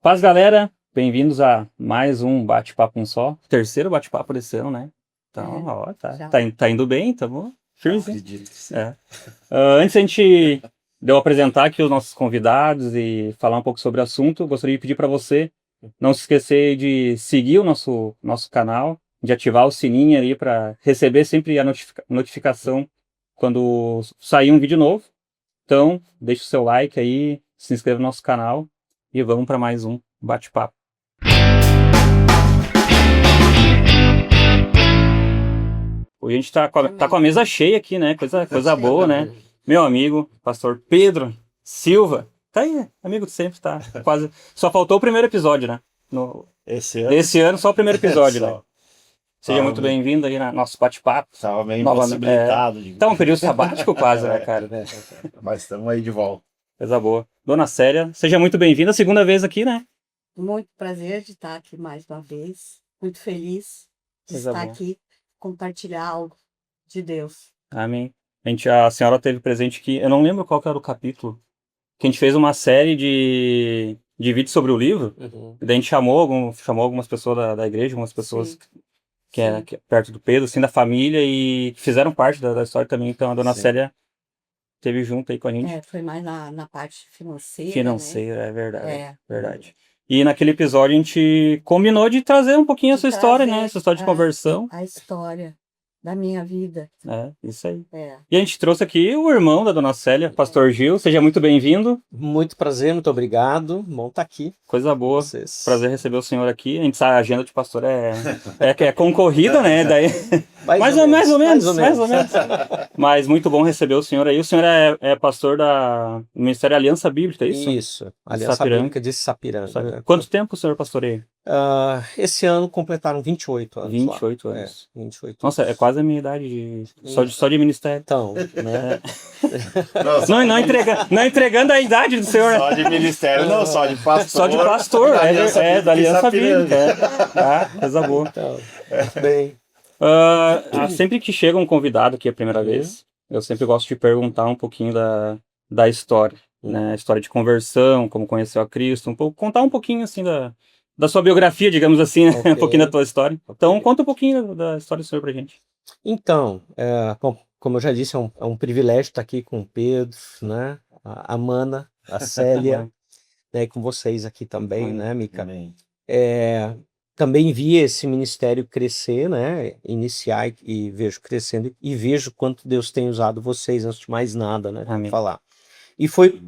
Paz, galera, bem-vindos a mais um bate-papo um só. Terceiro bate-papo desse ano, né? Então, ó, tá indo bem, tá bom? Firmezinho. Acredito que sim. Antes a gente de eu apresentar aqui os nossos convidados e falar um pouco sobre o assunto, gostaria de pedir para você não se esquecer de seguir o nosso canal, de ativar o sininho ali para receber sempre a notificação quando sair um vídeo novo. Então, deixa o seu like aí, se inscreva no nosso canal e vamos para mais um bate-papo. Hoje a gente tá com a mesa cheia aqui, né? Coisa boa, né? Meu amigo, pastor Pedro Silva. Tá aí, amigo de sempre, tá quase. Só faltou o primeiro episódio, né? Esse ano só o primeiro episódio, né? Seja muito bem-vindo aí no nosso bate-papo. Estava meio impossibilitado. Tá um período sabático quase, né, cara? Mas estamos aí de volta. Coisa boa. Dona Célia, seja muito bem-vinda. Segunda vez aqui, né? Muito prazer de estar aqui mais uma vez. Muito feliz de Coisa estar boa. aqui, compartilhar algo de Deus. Amém. A senhora teve presente aqui, eu não lembro qual que era o capítulo, que a gente fez uma série de vídeos sobre o livro, e daí a gente chamou algumas pessoas da igreja, algumas pessoas Sim. que é perto do Pedro, assim, da família, e fizeram parte da história também. Então a dona Sim. Célia esteve junto aí com a gente. Foi mais na parte financeira, Financeira, é verdade. É. Verdade. E naquele episódio a gente combinou de trazer um pouquinho a sua história, né? Essa história de conversão. A história da minha vida. É, isso aí. É. E a gente trouxe aqui o irmão da dona Célia, pastor Gil. Seja muito bem-vindo. Muito prazer, muito obrigado. Bom estar aqui. Coisa boa. Vocês. Prazer receber o senhor aqui. A gente sabe, a agenda de pastor é concorrida, né? Daí... Mais ou menos. Mas muito bom receber o senhor aí. O senhor é pastor do Ministério Aliança Bíblica, é isso? Isso. Aliança Sapiranga. Bíblica de Sapiranga. Quanto tempo o senhor pastoreia? Esse ano completaram 28 anos. 28 lá. anos. 28 Nossa, é quase a minha idade só de ministério. Então, né? Não entregando a idade do senhor, né? Só de ministério, não, só de pastor. Só de pastor, da Aliança Bíblica. Coisa boa. Então, bem. Sempre que chega um convidado aqui a primeira vez, eu sempre gosto de perguntar um pouquinho da história, né? A história de conversão, como conheceu a Cristo, contar um pouquinho assim da sua biografia, digamos assim, né? Okay. Um pouquinho da tua história. Então, conta um pouquinho da história do senhor pra gente. Então, bom, como eu já disse, é um privilégio estar aqui com o Pedro, né? A Mana, a Célia, né? E com vocês aqui também, né, Mica? Amém. Também vi esse ministério crescer, né? Iniciar e vejo crescendo e vejo quanto Deus tem usado vocês antes de mais nada, né? Amém. Falar. E foi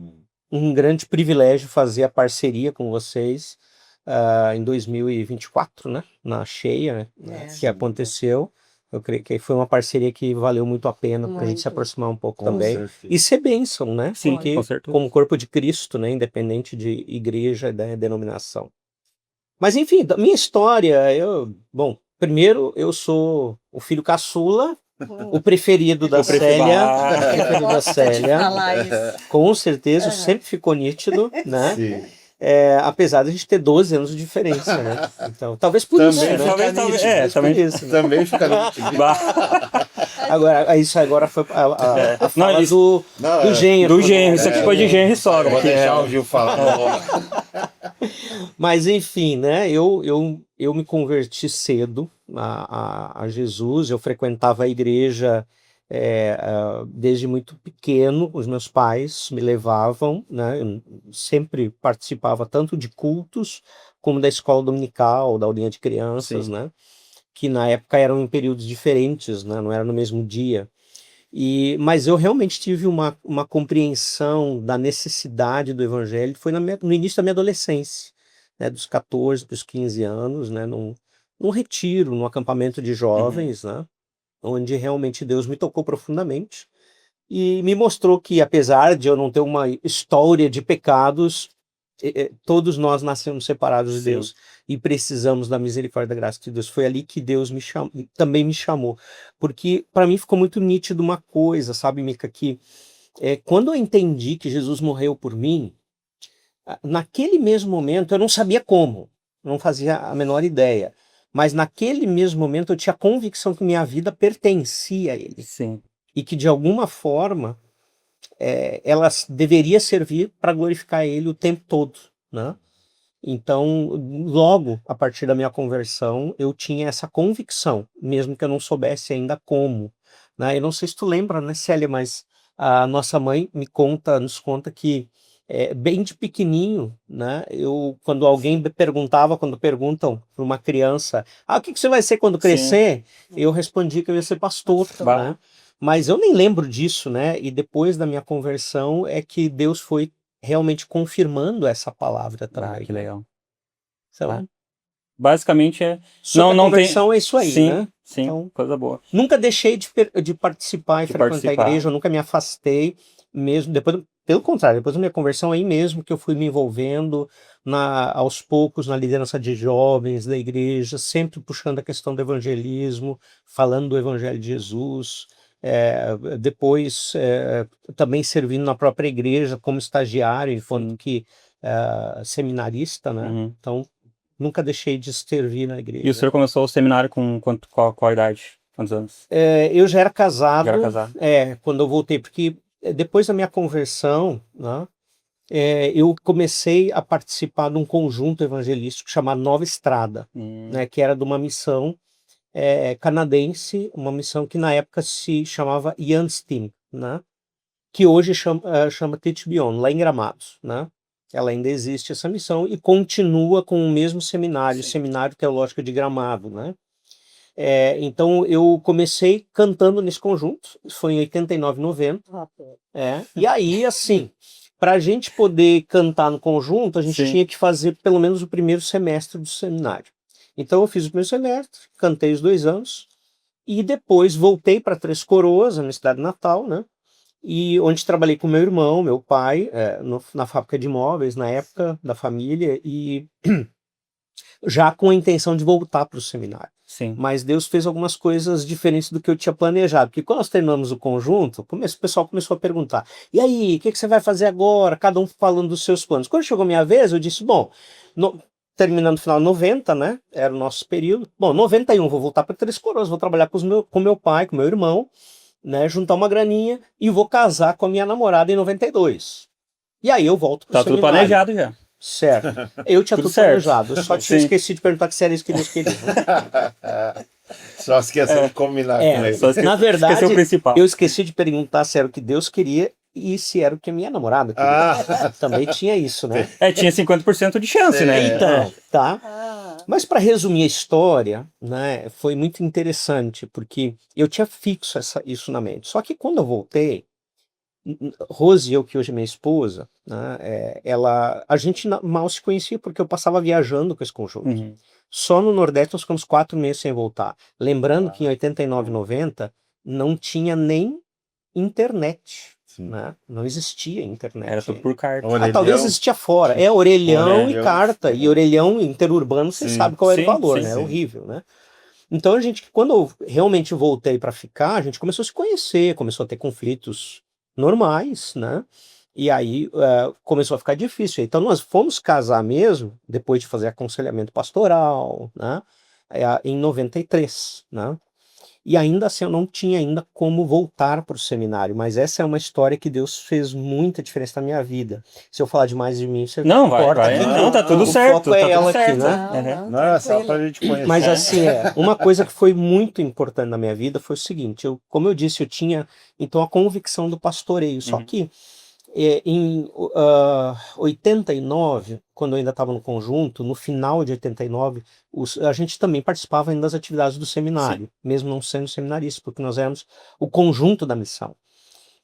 um grande privilégio fazer a parceria com vocês em 2024, né? Na cheia, né? Que aconteceu. Eu creio que foi uma parceria que valeu muito a pena para a gente se aproximar um pouco também. Certeza. E ser bênção, né? Sim, porque, com certeza. como corpo de Cristo, né? Independente de igreja e denominação. Mas enfim, da minha história, bom, primeiro eu sou o filho caçula, o preferido da Célia, com certeza, sempre ficou nítido, né? Sim. Apesar de a gente ter 12 anos de diferença, né? Então, talvez por isso, né? Também fica Agora, isso agora foi a fala do genro. Do genro, isso aqui foi de genro e sogra. Vou deixar o Gil falar. Mas enfim, né? Eu me converti cedo a Jesus. Eu frequentava a igreja desde muito pequeno. Os meus pais me levavam, né? Eu sempre participava tanto de cultos como da escola dominical, da aulinha de crianças, Sim. né? Que na época eram em períodos diferentes, né? Não era no mesmo dia. Mas eu realmente tive uma compreensão da necessidade do evangelho, foi no início da minha adolescência, né, dos 14 para os 15 anos, né, num retiro, num acampamento de jovens, né, onde realmente Deus me tocou profundamente e me mostrou que, apesar de eu não ter uma história de pecados, todos nós nascemos separados de Deus e precisamos da misericórdia e da graça de Deus. Foi ali que Deus também me chamou, porque para mim ficou muito nítido uma coisa, sabe, Mica, que quando eu entendi que Jesus morreu por mim, naquele mesmo momento eu não sabia como, não fazia a menor ideia, mas naquele mesmo momento eu tinha a convicção que minha vida pertencia a Ele. Sim. E que de alguma forma ela deveria servir para glorificar Ele o tempo todo, né? Então, logo a partir da minha conversão, eu tinha essa convicção, mesmo que eu não soubesse ainda como, né? Eu não sei se tu lembra, né, Célia, mas a nossa mãe nos conta que bem de pequenininho, né? Quando alguém quando perguntam para uma criança, o que você vai ser quando crescer? Eu respondi que eu ia ser pastor, né? Mas eu nem lembro disso, né? E depois da minha conversão é que Deus foi realmente confirmando essa palavra atrás. Que legal. Então, basicamente sobre não a conversão é isso aí, sim, né? Sim, então, coisa boa. Nunca deixei de participar e frequentar a igreja, eu nunca me afastei mesmo, pelo contrário, depois da minha conversão aí mesmo que eu fui me envolvendo aos poucos na liderança de jovens da igreja, sempre puxando a questão do evangelismo, falando do evangelho de Jesus, depois também servindo na própria igreja como estagiário, enquanto que seminarista, né? Então, nunca deixei de servir na igreja. E o senhor começou o seminário com qual idade? Quantos anos? Eu já era casado. Já era casado. Quando eu voltei, porque depois da minha conversão, né, eu comecei a participar de um conjunto evangelístico chamado Nova Estrada, né, que era de uma missão canadense, uma missão que na época se chamava Yanstim, né, que hoje chama Teach Beyond, lá em Gramados, né? Ela ainda existe essa missão e continua com o mesmo seminário, Seminário Teológico de Gramado, né? Então eu comecei cantando nesse conjunto, isso foi em 89, 90. E aí, assim, para a gente poder cantar no conjunto, a gente tinha que fazer pelo menos o primeiro semestre do seminário. Então eu fiz o primeiro semestre, cantei os 2 anos, e depois voltei para Três Coroas, na minha cidade natal, né? E onde trabalhei com meu irmão, meu pai, na fábrica de imóveis, na época da família, e já com a intenção de voltar para o seminário. Sim. Mas Deus fez algumas coisas diferentes do que eu tinha planejado, porque quando nós terminamos o conjunto, o pessoal começou a perguntar, e aí, o que você vai fazer agora? Cada um falando dos seus planos. Quando chegou a minha vez, eu disse, bom, terminando no final de 90, né, era o nosso período, bom, 91, vou voltar para Três Coroas, vou trabalhar com meu pai, com meu irmão, né, juntar uma graninha e vou casar com a minha namorada em 92. E aí eu volto pro seminário. Tá tudo planejado já. Certo. Eu tinha tudo planejado. Eu só tinha esquecido de perguntar que se era isso que Deus queria. Só esqueceu de combinar com ele. Na verdade, o principal. eu esqueci de perguntar se era o que Deus queria e se era o que a minha namorada queria. Também tinha isso, né? Tinha 50% de chance, né? Então, tá. Mas para resumir a história, né, foi muito interessante, porque eu tinha fixo isso na mente. Só que quando eu voltei, Rose, que hoje é minha esposa, né, a gente mal se conhecia porque eu passava viajando com esse conjunto. Só no Nordeste nós ficamos 4 meses sem voltar. Lembrando que em 89, 90 não tinha nem internet. Né? Não existia internet. Era tudo por carta. Talvez existia fora. Orelhão e carta. E orelhão interurbano, você sabe qual era o valor, né? Era horrível, né? Então quando eu realmente voltei para ficar, a gente começou a se conhecer, começou a ter conflitos normais, né? E aí começou a ficar difícil. Então nós fomos casar mesmo, depois de fazer aconselhamento pastoral, né? Em 93, né? E ainda assim eu não tinha ainda como voltar para o seminário, mas essa é uma história que Deus fez muita diferença na minha vida. Se eu falar demais de mim, você não vai. Não, tá tudo certo. O foco é ela certo. aqui, né? Não, é só pra gente conhecer. Mas assim, uma coisa que foi muito importante na minha vida foi o seguinte, como eu disse, eu tinha então a convicção do pastoreio, só que em 89, quando eu ainda estava no conjunto, no final de 89, a gente também participava ainda das atividades do seminário, mesmo não sendo seminarista, porque nós éramos o conjunto da missão.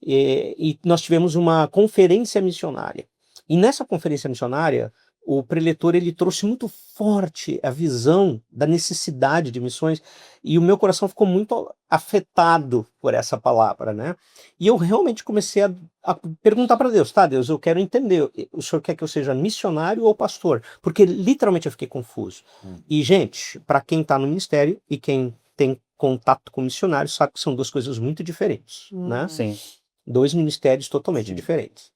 E nós tivemos uma conferência missionária. E nessa conferência missionária, o preletor ele trouxe muito forte a visão da necessidade de missões e o meu coração ficou muito afetado por essa palavra, né? E eu realmente comecei a perguntar para Deus, tá, Deus, eu quero entender, o senhor quer que eu seja missionário ou pastor? Porque literalmente eu fiquei confuso. E, gente, para quem está no ministério e quem tem contato com missionários sabe que são 2 coisas muito diferentes, né? Sim. 2 ministérios totalmente diferentes.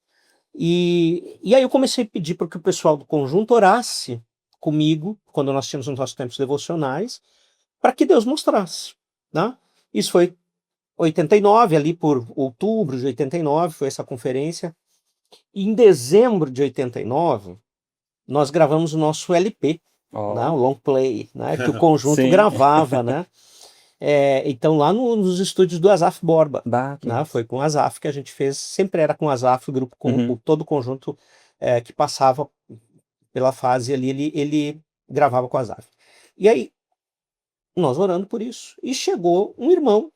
E aí eu comecei a pedir para que o pessoal do conjunto orasse comigo, quando nós tínhamos os nossos tempos devocionais, para que Deus mostrasse. Né? Isso foi 89, ali por outubro de 89, foi essa conferência. E em dezembro de 89, nós gravamos o nosso LP, né, o long play, né, que o conjunto Sim. gravava, né? Então lá nos estúdios do Asaf Borba, né, foi com o Asaf que a gente fez, sempre era com o Asaf, o grupo, todo o conjunto que passava pela fase ali, ele gravava com o Asaf. E aí, nós orando por isso, e chegou um irmão,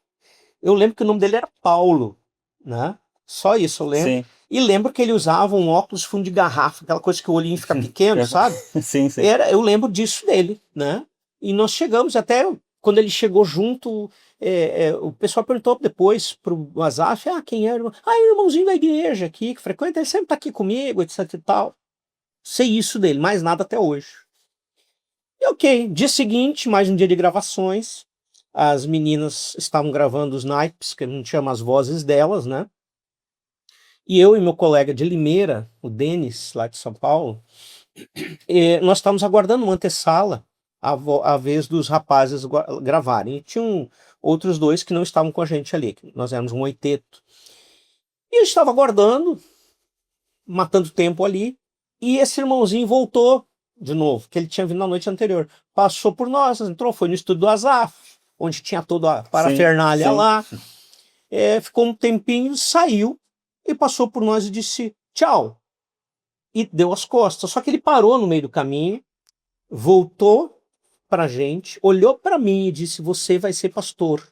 eu lembro que o nome dele era Paulo, né? Só isso eu lembro. Sim. E lembro que ele usava um óculos fundo de garrafa, aquela coisa que o olhinho fica pequeno, sabe? Sim. Eu lembro disso dele, né? E nós chegamos até, quando ele chegou junto, o pessoal perguntou depois pro Asaf, quem é o irmão? O irmãozinho da igreja aqui, que frequenta, ele sempre tá aqui comigo, etc e tal. Sei isso dele, mais nada até hoje. E ok, dia seguinte, mais um dia de gravações, as meninas estavam gravando os naipes, que não chama as vozes delas, né? E eu e meu colega de Limeira, o Denis, lá de São Paulo, nós estávamos aguardando uma antessala a vez dos rapazes gravarem. E tinham outros dois que não estavam com a gente ali, nós éramos um oiteto. E eu estava aguardando, matando tempo ali, e esse irmãozinho voltou de novo, que ele tinha vindo na noite anterior. Passou por nós, entrou, foi no estúdio do Asaf, onde tinha toda a parafernália lá. Ficou um tempinho, saiu e passou por nós e disse tchau. E deu as costas. Só que ele parou no meio do caminho, voltou pra gente, olhou pra mim e disse: você vai ser pastor.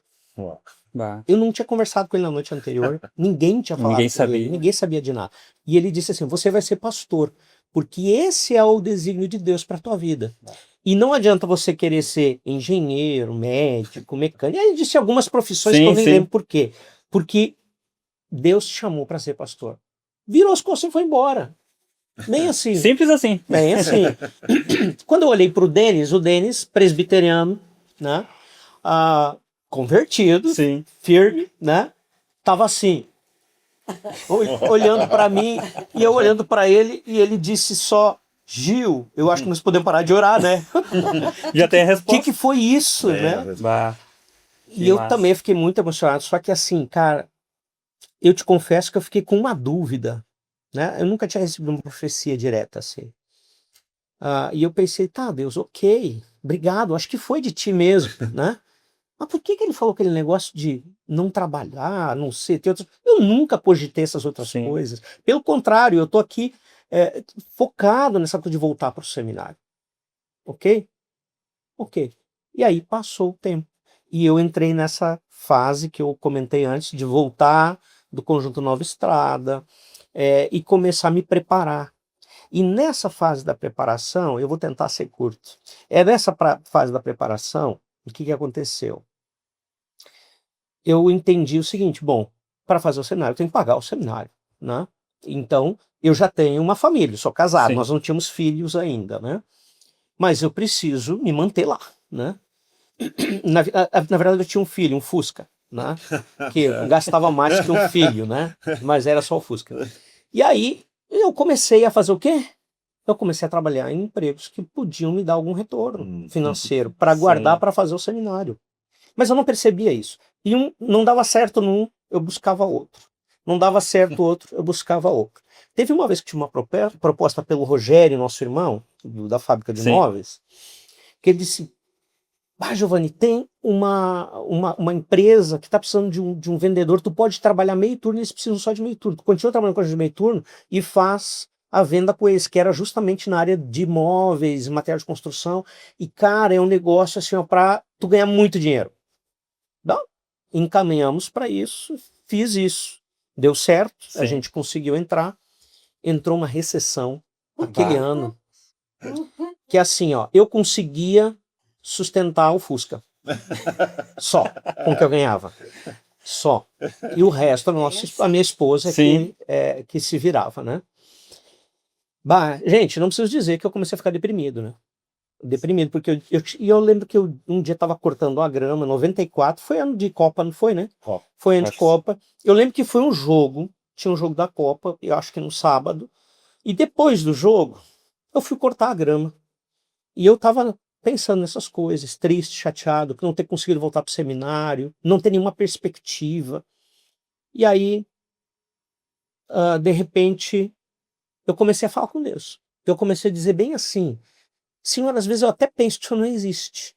Eu não tinha conversado com ele na noite anterior, ninguém tinha falado com ele, ninguém sabia de nada. E ele disse assim: você vai ser pastor, porque esse é o desígnio de Deus para tua vida. E não adianta você querer ser engenheiro, médico, mecânico. E aí ele disse algumas profissões que eu nem lembro por quê. Porque Deus te chamou para ser pastor. Virou as costas e foi embora. Bem assim. Simples assim. Bem assim. Quando eu olhei para o Denis, presbiteriano, né? Convertido, firme, né? Tava assim, olhando para mim e eu olhando para ele, e ele disse só: Gil, eu acho que nós podemos parar de orar, né? Já tem a resposta. O que foi isso, né? E eu também fiquei muito emocionado, só que assim, cara, eu te confesso que eu fiquei com uma dúvida, né? Eu nunca tinha recebido uma profecia direta assim. E eu pensei, tá, Deus, ok, obrigado, acho que foi de ti mesmo, né? Mas por que ele falou aquele negócio de não trabalhar, não ser, ter outras... Eu nunca cogitei essas outras coisas. Pelo contrário, eu tô aqui focado nessa coisa de voltar para o seminário. Ok? Ok. E aí passou o tempo. E eu entrei nessa fase que eu comentei antes, de voltar do Conjunto Nova Estrada e começar a me preparar. E nessa fase da preparação, eu vou tentar ser curto. Nessa fase da preparação, o que aconteceu? Eu entendi o seguinte: bom, para fazer o seminário eu tenho que pagar o seminário, né? Então, eu já tenho uma família, sou casado, nós não tínhamos filhos ainda, né? Mas eu preciso me manter lá, né? Na verdade, eu tinha um filho, um Fusca, né? Que gastava mais que um filho, né? Mas era só o Fusca. E aí, eu comecei a fazer o quê? Eu comecei a trabalhar em empregos que podiam me dar algum retorno financeiro para guardar para fazer o seminário. Mas eu não percebia isso. E não dava certo num, eu buscava outro. Não dava certo outro, eu buscava outro. Teve uma vez que tinha uma proposta pelo Rogério, nosso irmão, da fábrica de móveis, que ele disse: Giovanni, tem uma empresa que está precisando de um vendedor, tu pode trabalhar meio turno, eles precisam só de meio turno. Tu continua trabalhando com a gente de meio turno e faz a venda com eles, que era justamente na área de móveis, material de construção. E, cara, é um negócio assim, para tu ganhar muito dinheiro. Não, encaminhamos para isso, fiz isso, deu certo, a gente conseguiu entrar, entrou uma recessão aquele ano, que assim, eu conseguia sustentar o Fusca, só com o que eu ganhava, só, e o resto a minha esposa que se virava, né? Gente, não preciso dizer que eu comecei a ficar deprimido, né? Deprimido, porque eu lembro que eu um dia estava cortando a grama, 94, foi ano de Copa, não foi, né? Foi ano de Copa. Eu lembro que foi um jogo, tinha um jogo da Copa, eu acho que no sábado, e depois do jogo, eu fui cortar a grama. E eu estava pensando nessas coisas, triste, chateado, por não ter conseguido voltar para o seminário, não ter nenhuma perspectiva. E aí, de repente, eu comecei a falar com Deus. eu comecei a dizer bem assim: Senhor, às vezes eu até penso que o Senhor não existe.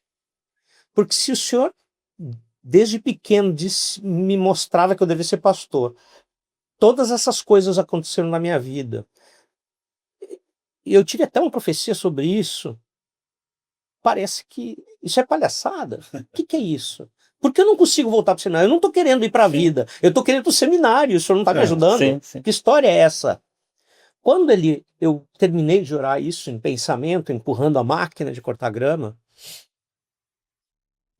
Porque se o Senhor, desde pequeno, me mostrava que eu devia ser pastor, todas essas coisas aconteceram na minha vida, e eu tive até uma profecia sobre isso, parece que isso é palhaçada. O que é isso? Porque eu não consigo voltar para o seminário? Eu não estou querendo ir para a vida, eu estou querendo ir para o seminário, o Senhor não está me ajudando? Sim. Que história é essa? Quando eu terminei de orar isso em pensamento, empurrando a máquina de cortar grama,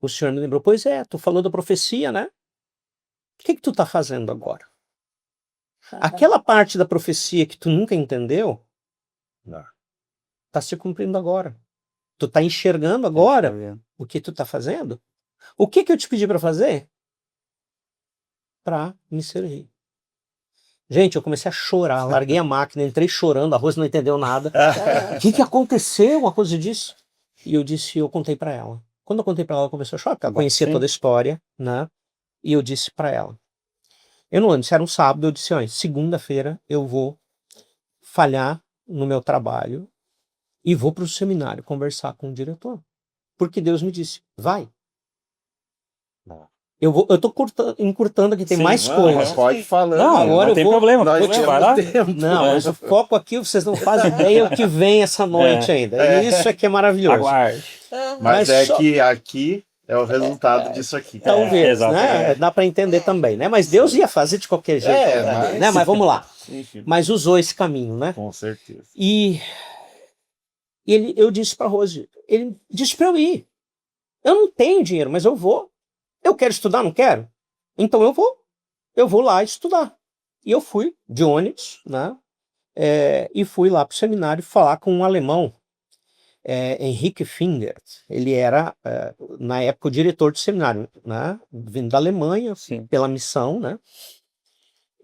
o Senhor me lembrou: pois é, tu falou da profecia, né? O que tu está fazendo agora? Aquela parte da profecia que tu nunca entendeu, está se cumprindo agora. Tu está enxergando agora o que tu está fazendo? O que eu te pedi para fazer? Para me servir. Gente, eu comecei a chorar, larguei a máquina, entrei chorando, a Rose não entendeu nada. O que aconteceu? Uma coisa disso. E eu contei para ela. Quando eu contei para ela, ela começou a chorar, porque ela conhecia toda a história, né? E eu disse para ela. Eu não lembro se era um sábado, eu disse: olha, segunda-feira eu vou falhar no meu trabalho e vou para o seminário conversar com o diretor. Porque Deus me disse: vai. Eu tô encurtando aqui, tem mais coisas. Pode falar. Não, agora não tem problema. Pode falar. Não, mas o foco aqui, vocês não fazem ideia o que vem essa noite ainda. Isso é que é maravilhoso. Aguarde. Mas que aqui é o resultado disso aqui. Talvez, né? Dá para entender também, né? Mas Deus ia fazer de qualquer jeito, né? Mas vamos lá. Mas usou esse caminho, né? Com certeza. E eu disse para Rose, ele disse para eu ir. Eu não tenho dinheiro, mas eu vou. Eu quero estudar, não quero? Então eu vou. Eu vou lá estudar. E eu fui de ônibus, né? E fui lá para o seminário falar com um alemão, Henrique Fingert. Ele era, na época, o diretor do seminário, né? Vindo da Alemanha, pela missão, né?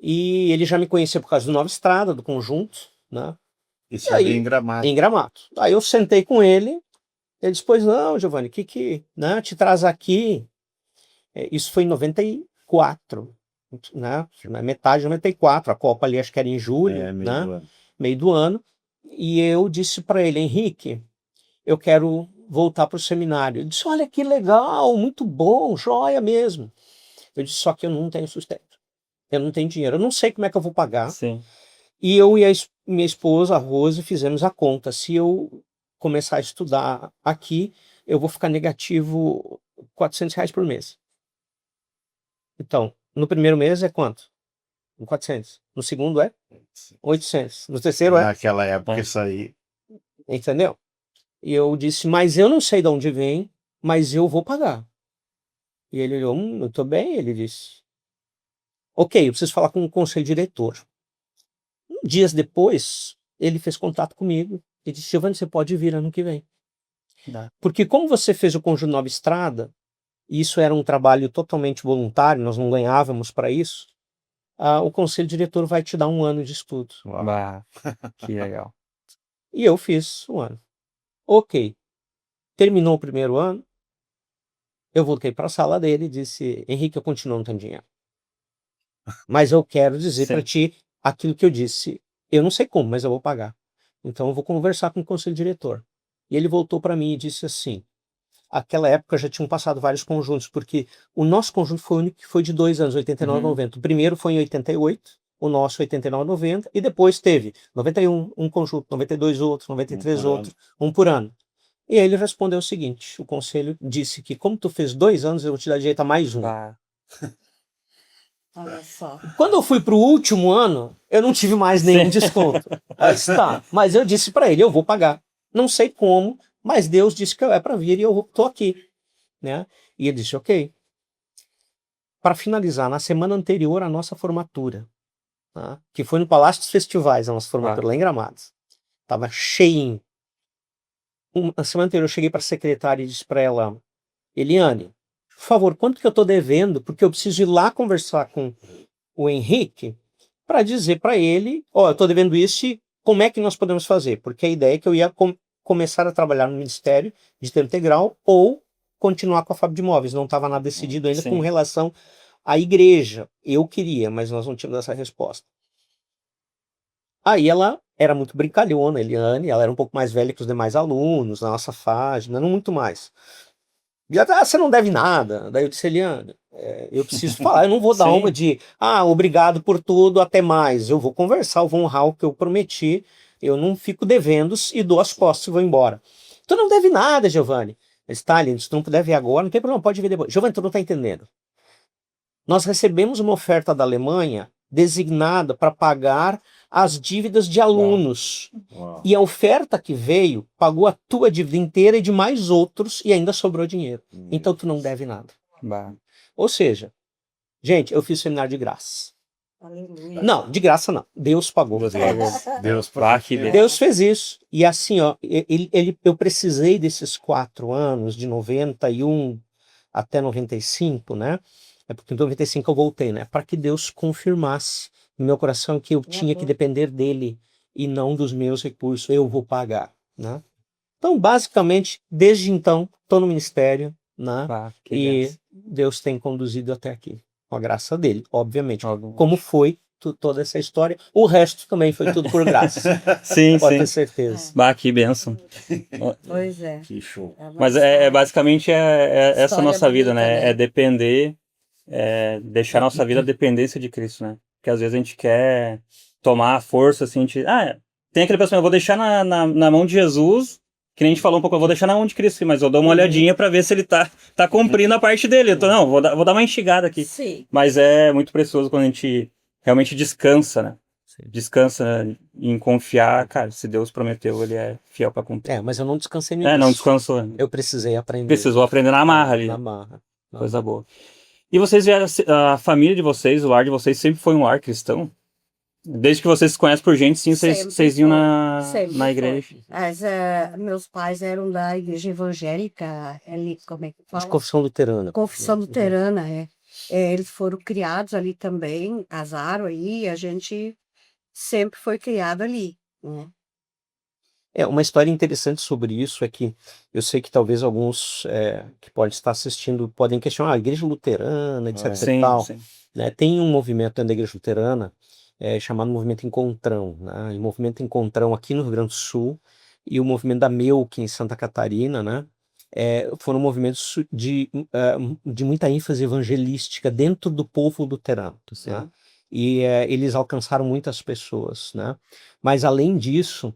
E ele já me conhecia por causa do Nova Estrada, do conjunto, né? Isso aí, em Gramado. Em Gramado. Aí eu sentei com ele disse: pois não, Giovanni, né, te traz aqui? Isso foi em 94, né? Na metade de 94, a Copa ali acho que era em julho, né? Meio do ano. E eu disse para ele: Henrique, eu quero voltar para o seminário. Ele disse: olha que legal, muito bom, joia mesmo. Eu disse: só que eu não tenho sustento, eu não tenho dinheiro, eu não sei como é que eu vou pagar. Sim. E eu e minha esposa, a Rose, fizemos a conta. Se eu começar a estudar aqui, eu vou ficar negativo R$400 por mês. Então, no primeiro mês é quanto? 400. No segundo é 800. No terceiro é... Naquela época isso aí... Entendeu? E eu disse: mas eu não sei de onde vem, mas eu vou pagar. E ele olhou: eu tô bem. Ele disse: ok, eu preciso falar com o conselho diretor. Dias depois, ele fez contato comigo e disse: Giovanni, você pode vir ano que vem. Porque como você fez o Conjunto Nova Estrada, e isso era um trabalho totalmente voluntário, nós não ganhávamos para isso, o conselho diretor vai te dar 1 ano de estudo. Que legal. E eu fiz 1 ano. Ok. Terminou o primeiro ano, eu voltei para a sala dele e disse: Henrique, eu continuo não tendo dinheiro. Mas eu quero dizer para ti aquilo que eu disse. Eu não sei como, mas eu vou pagar. Então eu vou conversar com o conselho diretor. E ele voltou para mim e disse assim: aquela época já tinham passado vários conjuntos, porque o nosso conjunto foi o único que foi de 2 anos, 89 e 90. O primeiro foi em 88, o nosso 89 e 90, e depois teve 91, um conjunto, 92 outros, 93 outros, um por ano. E aí ele respondeu o seguinte: o conselho disse que como tu fez 2 anos, eu vou te dar direito a mais 1. Olha só. Quando eu fui para o último ano, eu não tive mais nenhum desconto. Mas eu disse para ele: eu vou pagar. Não sei como, mas Deus disse que é para vir e eu estou aqui, né? E ele disse: ok. Para finalizar, na semana anterior à nossa formatura, tá? Que foi no Palácio dos Festivais, a nossa formatura lá em Gramados, estava cheinho. Na semana anterior eu cheguei para a secretária e disse para ela: Eliane, por favor, quanto que eu estou devendo? Porque eu preciso ir lá conversar com o Henrique para dizer para ele: eu estou devendo isso e como é que nós podemos fazer? Porque a ideia é que eu ia começar a trabalhar no Ministério de Tempo Integral ou continuar com a Fábrica de Imóveis. Não estava nada decidido ainda com relação à igreja. Eu queria, mas nós não tínhamos essa resposta. Aí ela era muito brincalhona, Eliane, ela era um pouco mais velha que os demais alunos, na nossa faixa, não muito mais. E ela, você não deve nada. Daí eu disse, Eliane, eu preciso falar, eu não vou dar Sim. uma de, obrigado por tudo, até mais. Eu vou conversar, eu vou honrar o que eu prometi, eu não fico devendo e dou as costas e vou embora. Tu não deve nada, Giovanni. Stalin, se tu não puder ver agora, não tem problema, pode ver depois. Giovanni, tu não tá entendendo. Nós recebemos uma oferta da Alemanha designada para pagar as dívidas de alunos. Uau. E a oferta que veio pagou a tua dívida inteira e de mais outros e ainda sobrou dinheiro. Então tu não deve nada. Bah. Ou seja, gente, eu fiz seminário de graça. Aleluia. Não, de graça não. Deus pagou. Deus Ah, que bem. Deus fez isso. E assim, ó, eu precisei desses 4 anos, de 91 até 95, né? É porque em 95 eu voltei, né? Para que Deus confirmasse no meu coração que eu tinha que depender dele e não dos meus recursos. Eu vou pagar, né? Então, basicamente, desde então, estou no ministério, né? Bah, que E benção. Deus tem conduzido até aqui, com a graça dele, obviamente. Óbvio. Como foi toda essa história. O resto também foi tudo por graça. Sim, Pode sim. ter certeza. Bah, que benção. Pois é. Que show. É uma Mas história. basicamente essa História nossa vida, bonita, né? né? É depender, deixar nossa vida a dependência de Cristo, né? Porque às vezes a gente quer tomar a força, assim, tem aquele pensamento, eu vou deixar na mão de Jesus, que nem a gente falou um pouco, eu vou deixar na mão de Cristo, mas eu dou uma olhadinha pra ver se ele tá cumprindo a parte dele. Então, não, vou dar uma instigada aqui. Sim. Mas é muito precioso quando a gente realmente descansa, né? Sim. Descansa em confiar, cara, se Deus prometeu, ele é fiel pra cumprir. Mas eu não descansei nisso. Não descansou. Eu precisei aprender. Precisou aprender na marra ali. Na marra. Coisa boa. E vocês vieram, a família de vocês, o lar de vocês sempre foi um lar cristão? Desde que vocês se conhecem por gente, sim, Sempre vocês iam foi. Sempre na foi. igreja. Mas meus pais eram da igreja evangélica, ali, como é que De fala? confissão luterana. Confissão luterana, eles foram criados ali também, casaram aí, a gente sempre foi criado ali, né? Uma história interessante sobre isso é que eu sei que talvez alguns que podem estar assistindo podem questionar a igreja luterana, etc. e Sim, tal. sim. Né? Tem um movimento dentro da igreja luterana chamado Movimento Encontrão. Né? O Movimento Encontrão aqui no Rio Grande do Sul e o movimento da Melk em Santa Catarina, né? Foram movimentos de muita ênfase evangelística dentro do povo luterano. Né? E eles alcançaram muitas pessoas. Né? Mas além disso,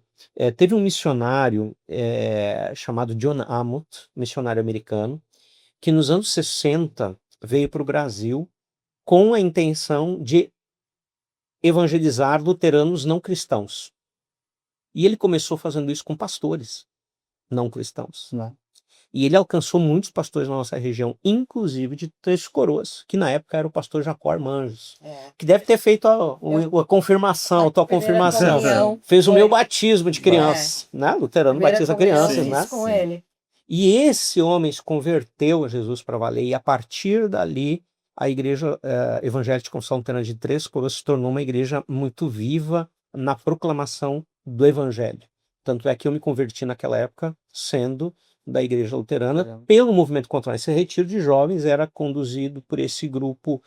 teve um missionário chamado John Amott, missionário americano, que nos anos 60 veio para o Brasil com a intenção de evangelizar luteranos não cristãos. E ele começou fazendo isso com pastores não cristãos. E ele alcançou muitos pastores na nossa região, inclusive de Três Coroas, que na época era o pastor Jacó Armanjos, que deve ter feito a confirmação, a tua confirmação. Comunhão, Fez o foi. meu batismo de criança, né? Luterano Primeira batiza comunhão crianças, eu né? fiz com ele. E esse homem se converteu a Jesus para valer, e a partir dali a igreja evangélica de Confissão Luterana de Três Coroas se tornou uma igreja muito viva na proclamação do evangelho. Tanto é que eu me converti naquela época sendo da igreja luterana pelo movimento contrário. Esse retiro de jovens era conduzido por esse grupo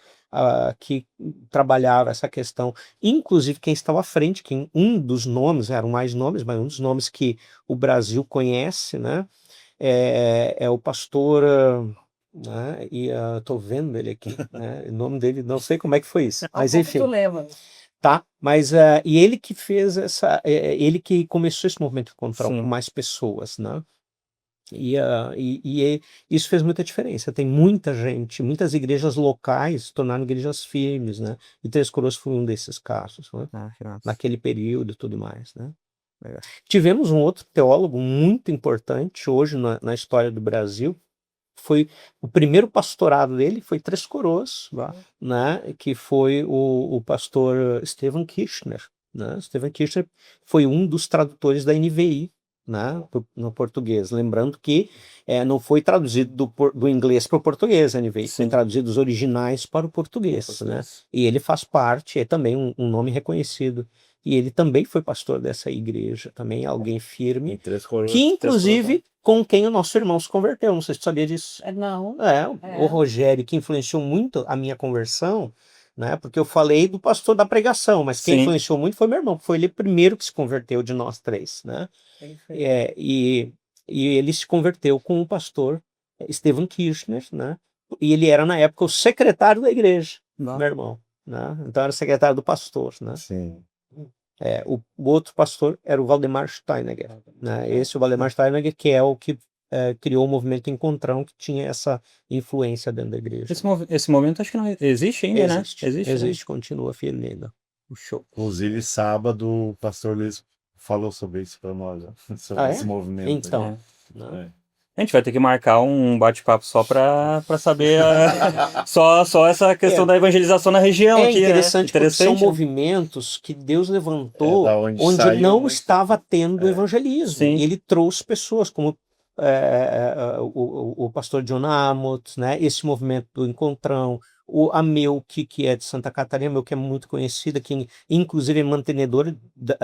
que trabalhava essa questão. Inclusive quem estava à frente, um dos nomes, eram mais nomes, mas um dos nomes que o Brasil conhece, né? É o pastor, né? E estou vendo ele aqui, né? O nome dele, não sei como é que foi isso, mas enfim. Tu lembra? Tá, mas e ele que fez ele que começou esse movimento contra com mais pessoas, né? E isso fez muita diferença. Tem muita gente, muitas igrejas locais se tornaram igrejas firmes, né? E Três Coroas foi um desses casos, né? Naquele período e tudo mais, né? Tivemos um outro teólogo muito importante hoje na história do Brasil. Foi o primeiro pastorado dele, foi Três Coroas, né? Que foi o pastor Stephen Kirchner, né? Stephen Kirchner foi um dos tradutores da NVI, né? No português. Lembrando que não foi traduzido do inglês para o português, a NVI, foi traduzido os originais para o português, né? E ele faz parte, é também um nome reconhecido. E ele também foi pastor dessa igreja, também alguém firme, que inclusive com quem o nosso irmão se converteu. Não sei se você sabia disso. Não. O Rogério, que influenciou muito a minha conversão, né? Porque eu falei do pastor da pregação, mas quem Sim. influenciou muito foi meu irmão, foi ele primeiro que se converteu de nós três, né? E ele se converteu com o pastor Stephen Kirchner, né? E ele era, na época, o secretário da igreja, meu irmão, né? Então era secretário do pastor, né? Sim. O outro pastor era o Valdemar Steinegger, né? Esse o Valdemar Steinegger que é o que criou o movimento Encontrão, que tinha essa influência dentro da igreja. Esse movimento acho que não existe ainda, Existe, né? existe, continua firme ainda. Show. Inclusive, sábado, o pastor Luiz falou sobre isso para nós, né? Sobre Ah, é? esse movimento. Então, É. né? A gente vai ter que marcar um bate-papo só para saber só essa questão da evangelização na região aqui, interessante, né? porque são né? movimentos que Deus levantou da onde onde saiu não muito. estava tendo evangelismo. Sim. E ele trouxe pessoas como o pastor John Amos, né? Esse movimento do Encontrão, a Melk, que é de Santa Catarina, Melk é muito conhecida, que inclusive é mantenedora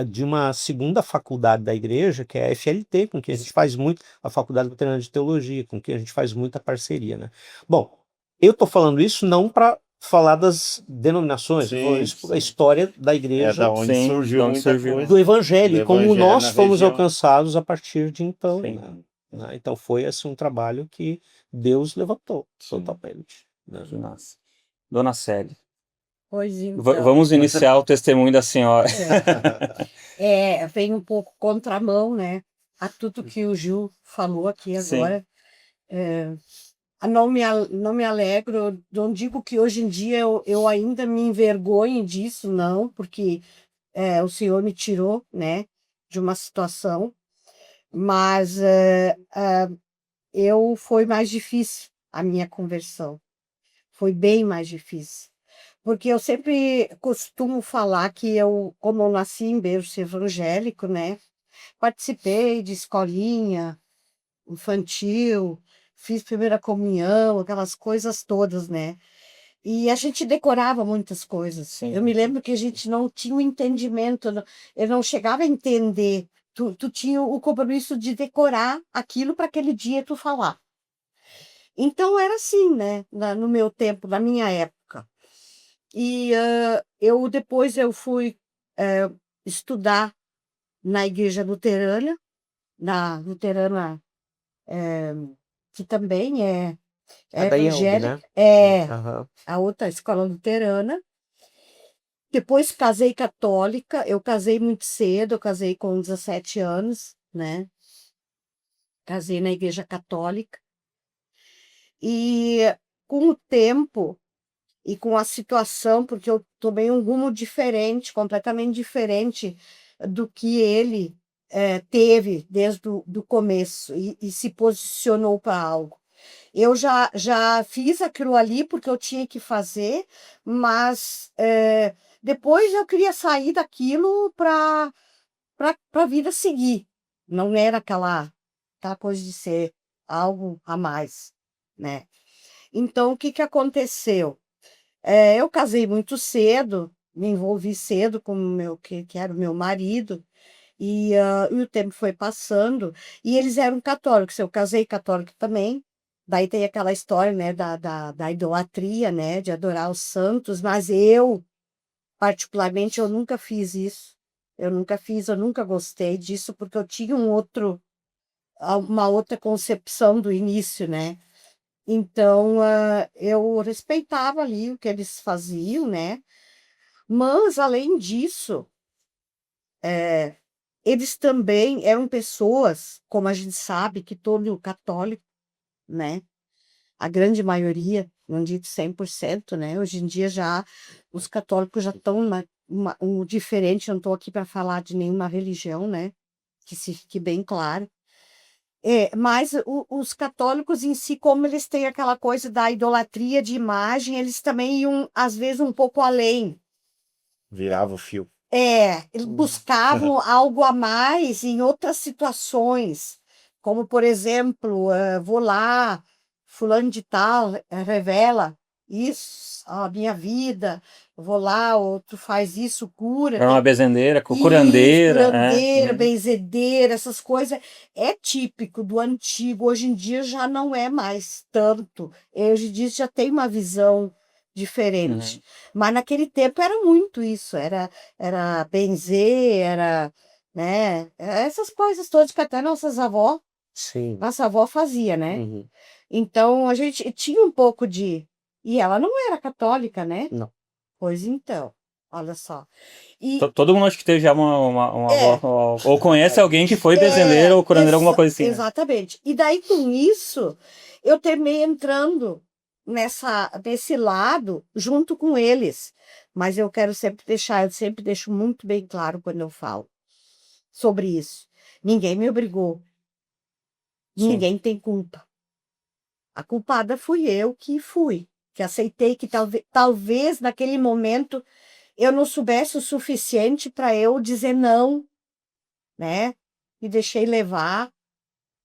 de uma segunda faculdade da igreja, que é a FLT, com quem a gente faz muito, a Faculdade Luterana de Teologia, com quem a gente faz muita parceria, né? Bom, eu estou falando isso não para falar das denominações, Sim, eu tô falando isso, sim. a história da igreja, Da onde Sim, surgiu da onde muita surgiu. coisa. do evangelho, Do e como evangelho nós na fomos região. alcançados a partir de então, Sim. né? Então foi assim um trabalho que Deus levantou Sim. totalmente, né? Que massa. Dona Célia, Pois então. vamos iniciar o testemunho da senhora. Vem um pouco contramão, né? A tudo que o Gil falou aqui Sim. agora. Não me alegro, não digo que hoje em dia eu ainda me envergonho disso, não, porque o Senhor me tirou, né, de uma situação, mas foi mais difícil a minha conversão, foi bem mais difícil, porque eu sempre costumo falar que como eu nasci em berço evangélico, né, participei de escolinha infantil, fiz primeira comunhão, aquelas coisas todas, né? E a gente decorava muitas coisas. Sim. Eu me lembro que a gente não tinha um entendimento, eu não chegava a entender. Tu tinha o compromisso de decorar aquilo para aquele dia tu falar. Então era assim, né? No meu tempo, na minha época. E depois eu fui estudar na igreja luterana, na luterana que também é A da IELB, evangélica, né? Aham. a outra escola luterana. Depois casei católica, eu casei muito cedo, eu casei com 17 anos, né? Casei na igreja católica. E com o tempo e com a situação, porque eu tomei um rumo diferente, completamente diferente do que ele teve desde o começo e se posicionou para algo. Eu já fiz aquilo ali porque eu tinha que fazer, mas depois eu queria sair daquilo para a vida seguir. Não era aquela coisa de ser algo a mais, né? Então, o que aconteceu? Eu casei muito cedo, me envolvi cedo com que era o meu marido, e o tempo foi passando, e eles eram católicos, eu casei católico também, daí tem aquela história, né, da idolatria, né, de adorar os santos, mas particularmente, eu nunca fiz isso, eu nunca gostei disso, porque eu tinha uma outra concepção do início, né, então eu respeitava ali o que eles faziam, né, mas, além disso, eles também eram pessoas, como a gente sabe, que todo católico, né? A grande maioria, não digo 100%, né? Hoje em dia já os católicos já estão diferente, eu não estou aqui para falar de nenhuma religião, né? Que se fique bem claro. Mas os católicos em si, como eles têm aquela coisa da idolatria de imagem, eles também iam, às vezes, um pouco além. Virava o fio. Eles buscavam algo a mais em outras situações, como, por exemplo, vou lá, fulano de tal revela isso, a minha vida, vou lá, outro faz isso, cura. Era uma bezendeira, Isso, curandeira. curandeira, benzedeira, essas coisas. É típico do antigo, hoje em dia já não é mais tanto. Hoje em dia já tem uma visão diferente. Mas naquele tempo era muito isso, era benzer, né, essas coisas todas que até Sim. nossa avó fazia, né? Uhum. Então a gente tinha um pouco de. E ela não era católica, né? Não. Pois então, olha só. E Todo mundo acho que teve já uma é, avó, ou conhece alguém que foi benzedeiro ou curandeiro, alguma coisa assim, né? exatamente. E daí com isso, eu terminei entrando nesse lado junto com eles. Mas eu quero sempre deixar, eu sempre deixo muito bem claro quando eu falo sobre isso. Ninguém me obrigou, Sim. ninguém tem culpa. A culpada fui eu que fui, que aceitei que talvez naquele momento eu não soubesse o suficiente para eu dizer não, né? Me deixei levar.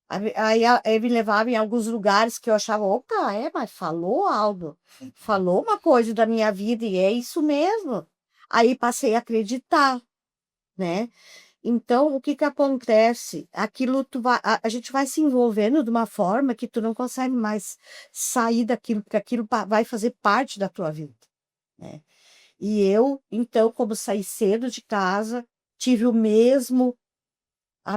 Aí me levava em alguns lugares que eu achava, opa, mas falou algo, falou uma coisa da minha vida e é isso mesmo. Aí passei a acreditar, né? Então, o que que acontece? Aquilo a gente vai se envolvendo de uma forma que tu não consegue mais sair daquilo, porque aquilo vai fazer parte da tua vida, né? E eu, então, como saí cedo de casa, tive a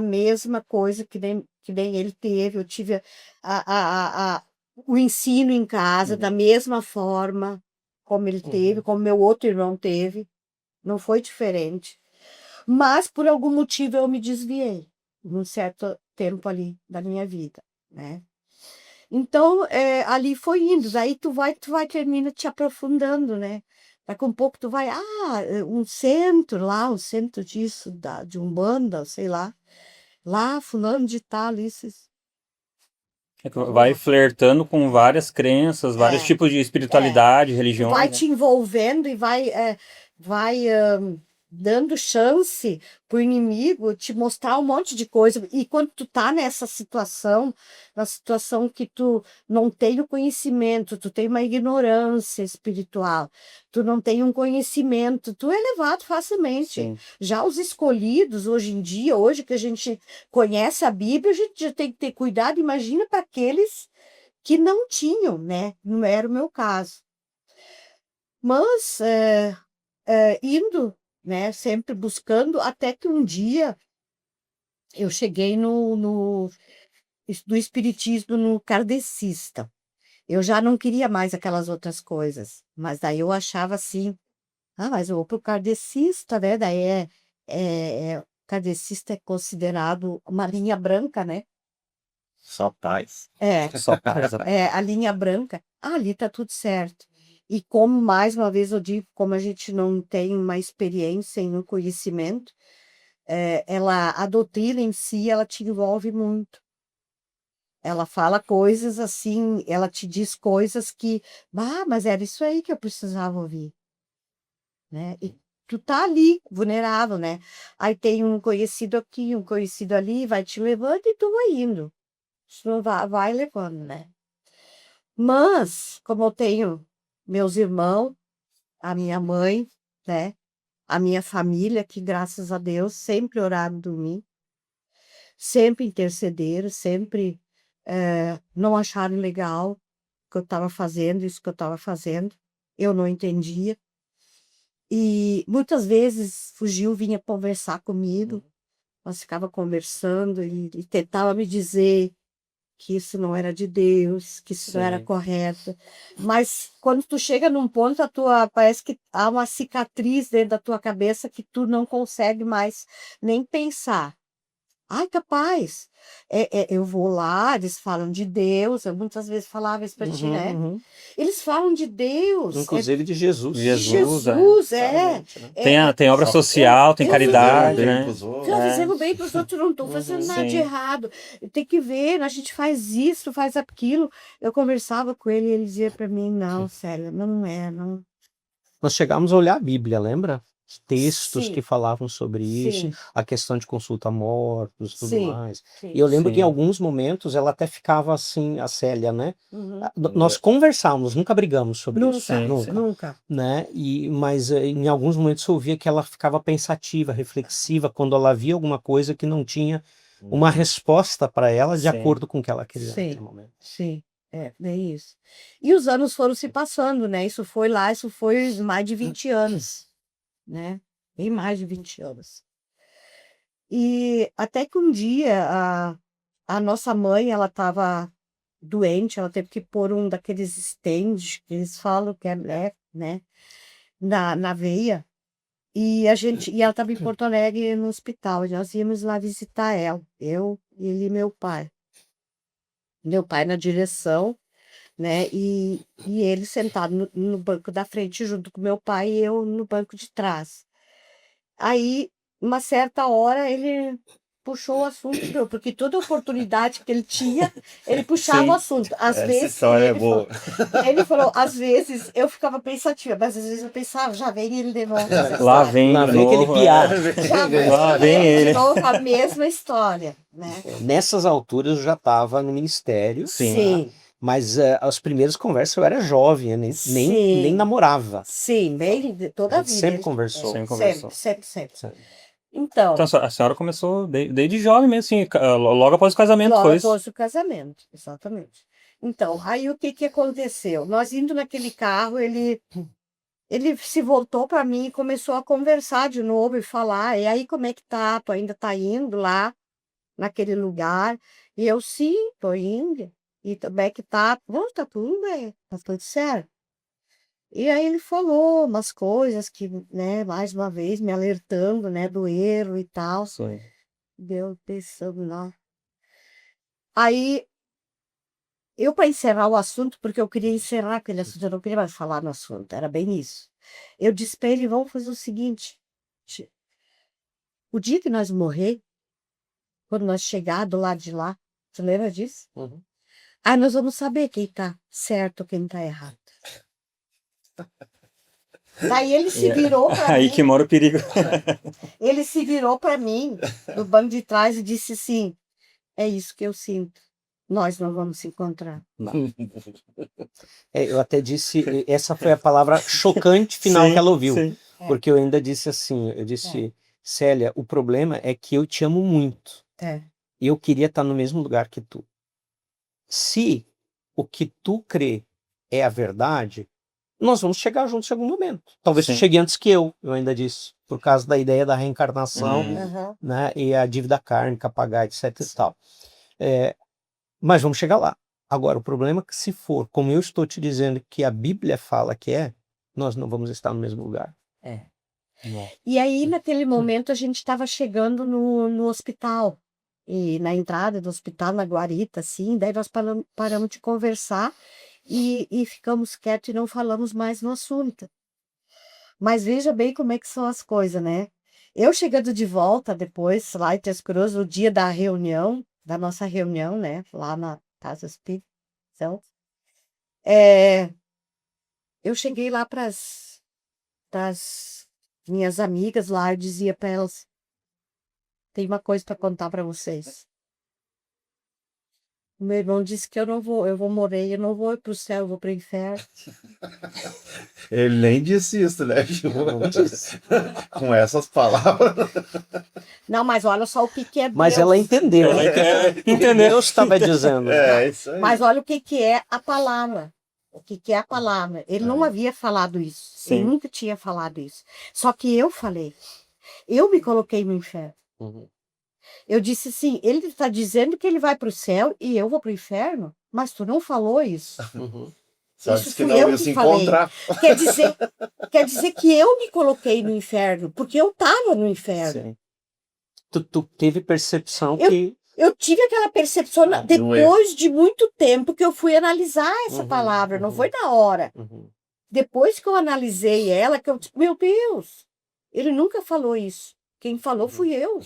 mesma coisa que nem ele teve, eu tive o ensino em casa da mesma forma como ele teve, como meu outro irmão teve, não foi diferente. Mas por algum motivo eu me desviei, num certo tempo ali da minha vida, né? Então, ali foi indo, daí termina te aprofundando, né? Daqui um pouco tu vai, um centro lá, um centro disso, de Umbanda, sei lá, fulano de tal, isso. Vai flertando com várias crenças, vários É, tipos de espiritualidade, vai religiões, né? te envolvendo e vai dando chance para o inimigo te mostrar um monte de coisa. E quando tu tá nessa situação, na situação que tu não tem o conhecimento, tu tem uma ignorância espiritual, tu não tem um conhecimento, tu é levado facilmente. Sim. Já os escolhidos, hoje em dia, hoje que a gente conhece a Bíblia, a gente já tem que ter cuidado. Imagina para aqueles que não tinham, né? Não era o meu caso. Mas indo, né? Sempre buscando, até que um dia eu cheguei do espiritismo no kardecista. Eu já não queria mais aquelas outras coisas, mas daí eu achava assim, mas eu vou para o kardecista, né? Daí kardecista é considerado uma linha branca, né? Só paz. Só paz. A linha branca, ali tá tudo certo. E como, mais uma vez eu digo, como a gente não tem uma experiência e um conhecimento, a doutrina em si, ela te envolve muito. Ela fala coisas assim, ela te diz coisas que, mas era isso aí que eu precisava ouvir, né? E tu tá ali, vulnerável, né? Aí tem um conhecido aqui, um conhecido ali, vai te levando e tu vai indo. Isso vai levando, né? Mas, como eu tenho meus irmãos, a minha mãe, né? A minha família, que graças a Deus sempre oraram por mim, sempre intercederam, sempre não acharam legal o que eu estava fazendo, isso que eu estava fazendo. Eu não entendia. E muitas vezes fugiu, vinha conversar comigo, nós ficava conversando e tentava me dizer que isso não era de Deus, que isso não era Sim. correto. Mas quando tu chega num ponto, parece que há uma cicatriz dentro da tua cabeça que tu não consegue mais nem pensar. Ai, capaz. Eu vou lá, eles falam de Deus, eu muitas vezes falava isso para ti, né? Uhum. Eles falam de Deus, Inclusive de Jesus. Jesus, Jesus, Claramente, né? Tem obra Só- social, tem eu caridade, fazendo né? pros outros. já fazendo bem para os outros, não estou fazendo nada de Sim. errado. Tem que ver, a gente faz isso, faz aquilo. Eu conversava com ele e ele dizia para mim, não, Célia, não é, não. Nós chegamos a olhar a Bíblia, lembra? Textos Sim, que falavam sobre isso, sim, a questão de consulta a mortos e tudo sim, mais. sim. E eu lembro que em Sim. alguns momentos ela até ficava assim, a Célia, né? Uhum. Nós conversávamos, nunca brigamos sobre isso. Nunca, Sim. nunca. Né? Mas em alguns momentos eu via que ela ficava pensativa, reflexiva, quando ela via alguma coisa que não tinha uma resposta para ela de Sim. acordo com o que ela queria Sim. naquele momento. Sim. bem isso. E os anos foram se passando, né? Isso foi mais de 20 anos, né? Bem mais de 20 anos. E até que um dia a nossa mãe, ela estava doente, ela teve que pôr um daqueles stents que eles falam que é, né, na veia. E ela estava em Porto Alegre no hospital, e nós íamos lá visitar ela, eu, ele e meu pai. Meu pai na direção, né? E ele sentado no banco da frente junto com meu pai e eu no banco de trás. Aí, uma certa hora, ele puxou o assunto, porque toda oportunidade que ele tinha, ele puxava o Sim. assunto. Às Essa vezes, história é boa. ele falou, às vezes eu ficava pensativa, mas às vezes eu pensava, já vem ele de novo. essa Lá história. vem Lá de vem aquele novo. piá. Já Lá vem de ele. novo a mesma história, né? Nessas alturas eu já estava no ministério, Sim. mas as primeiras conversas eu era jovem, eu nem Sim. namorava. Sim, bem de toda A a gente vida. sempre conversou. Sempre conversou. Sempre. Sempre. Então, Então, a senhora começou desde jovem mesmo, assim, logo após o casamento, logo foi isso? após o casamento, exatamente. Então, aí o que que aconteceu? Nós indo naquele carro, ele se voltou para mim e começou a conversar de novo e falar, e aí como é que tá? Tu ainda tá indo lá naquele lugar? E eu, sim, tô indo. E como é que tá? Bom, tá tudo bem, tá tudo certo. E aí ele falou umas coisas que, né, mais uma vez me alertando, né, do erro e tal. Sim. Deu pensando lá. Aí eu, para encerrar o assunto, porque eu queria encerrar aquele assunto, eu não queria mais falar no assunto, era bem isso. Eu disse para ele, vamos fazer o seguinte, o dia que nós morrer, quando nós chegar do lado de lá, você lembra disso? Uhum. Aí nós vamos saber quem tá certo ou quem tá errado. Daí ele se virou para Aí mim, que mora o perigo. ele se virou para mim, do banco de trás, e disse assim, é isso que eu sinto, nós não vamos se encontrar. Eu até disse, essa foi a palavra chocante final que ela ouviu. Sim. Porque eu ainda disse assim, eu disse, Célia, o problema é que eu te amo muito. É. E eu queria estar no mesmo lugar que tu. Se o que tu crê é a verdade, nós vamos chegar juntos em algum momento. Talvez tu Sim. chegue antes que eu ainda disse, por causa da ideia da reencarnação, Aham. né, e a dívida kármica pagar, etc e tal. Mas vamos chegar lá. Agora, o problema é que se for, como eu estou te dizendo que a Bíblia fala que é, nós não vamos estar no mesmo lugar. E aí, naquele momento, a gente estava chegando no hospital. E na entrada do hospital, na guarita, assim, daí nós paramos de conversar e ficamos quietos e não falamos mais no assunto. Mas veja bem como é que são as coisas, né? Eu chegando de volta depois, lá em Três Cruzes, no dia da reunião, da nossa reunião, né? Lá na Casa Espírita. Então, eu cheguei lá para as minhas amigas lá, eu dizia para elas, tem uma coisa para contar para vocês. O meu irmão disse que eu vou morrer, eu não vou para o céu, eu vou para o inferno. Ele nem disse isso, né? Com essas palavras. Não, mas olha só o que é Mas Deus. ela entendeu. Entendeu? Deus estava dizendo. É, isso aí. Mas olha o que é a palavra. O que é a palavra. Ele não havia falado isso. Sim. Ele nunca tinha falado isso. Só que eu falei. Eu me coloquei no inferno. Uhum. Eu disse assim, ele está dizendo que ele vai para o céu e eu vou para o inferno, mas tu não falou isso. Uhum. Só Isso disse que fui não eu ia que se falei. encontrar. Quer dizer que eu me coloquei no inferno, porque eu estava no inferno. Sim. Tu teve percepção Eu- que... Eu tive aquela percepção não é. depois de muito tempo que eu fui analisar essa Uhum, palavra, não uhum. foi na hora. Uhum. Depois que eu analisei ela, que eu disse, meu Deus, ele nunca falou isso. Quem falou fui eu.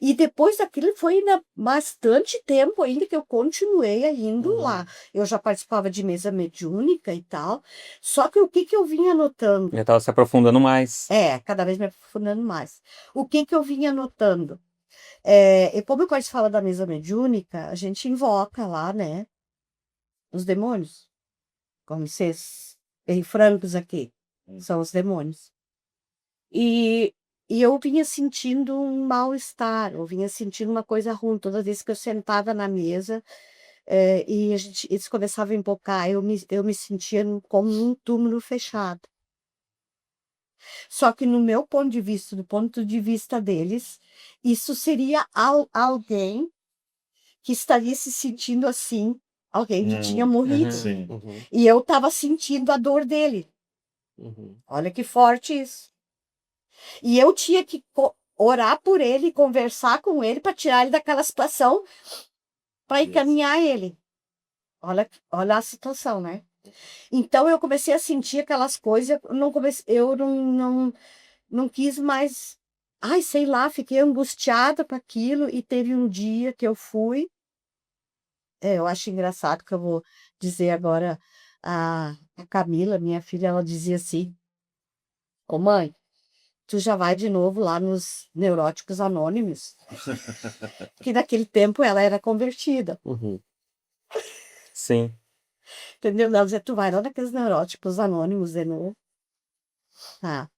E depois daquilo foi ainda bastante tempo ainda que eu continuei indo Uhum. lá. Eu já participava de mesa mediúnica e tal. Só que o que eu vinha notando? Já estava se aprofundando mais. Cada vez me aprofundando mais. O que eu vinha notando? E como quando se fala da mesa mediúnica, a gente invoca lá, né? Os demônios. Como vocês bem francos aqui. São os demônios. E eu vinha sentindo um mal-estar, eu vinha sentindo uma coisa ruim. Toda vez que eu sentava na mesa, e eles começavam a empocar, eu me sentia como num túmulo fechado. Só que no meu ponto de vista, do ponto de vista deles, isso seria alguém que estaria se sentindo assim, alguém que tinha morrido. Sim. Uhum, E eu estava sentindo a dor dele. uhum. Olha que forte isso. E eu tinha que orar por ele, conversar com ele para tirar ele daquela situação, para encaminhar ele. Olha a situação, né? Então eu comecei a sentir aquelas coisas, eu não quis mais, ai, sei lá, fiquei angustiada com aquilo e teve um dia que eu fui, eu acho engraçado que eu vou dizer agora, a Camila, minha filha, ela dizia assim, ô mãe, tu já vai de novo lá nos Neuróticos Anônimos? Porque naquele tempo ela era convertida, Uhum. Sim. entendeu? Ela dizia, tu vai lá naqueles Neuróticos Anônimos de novo. Tá.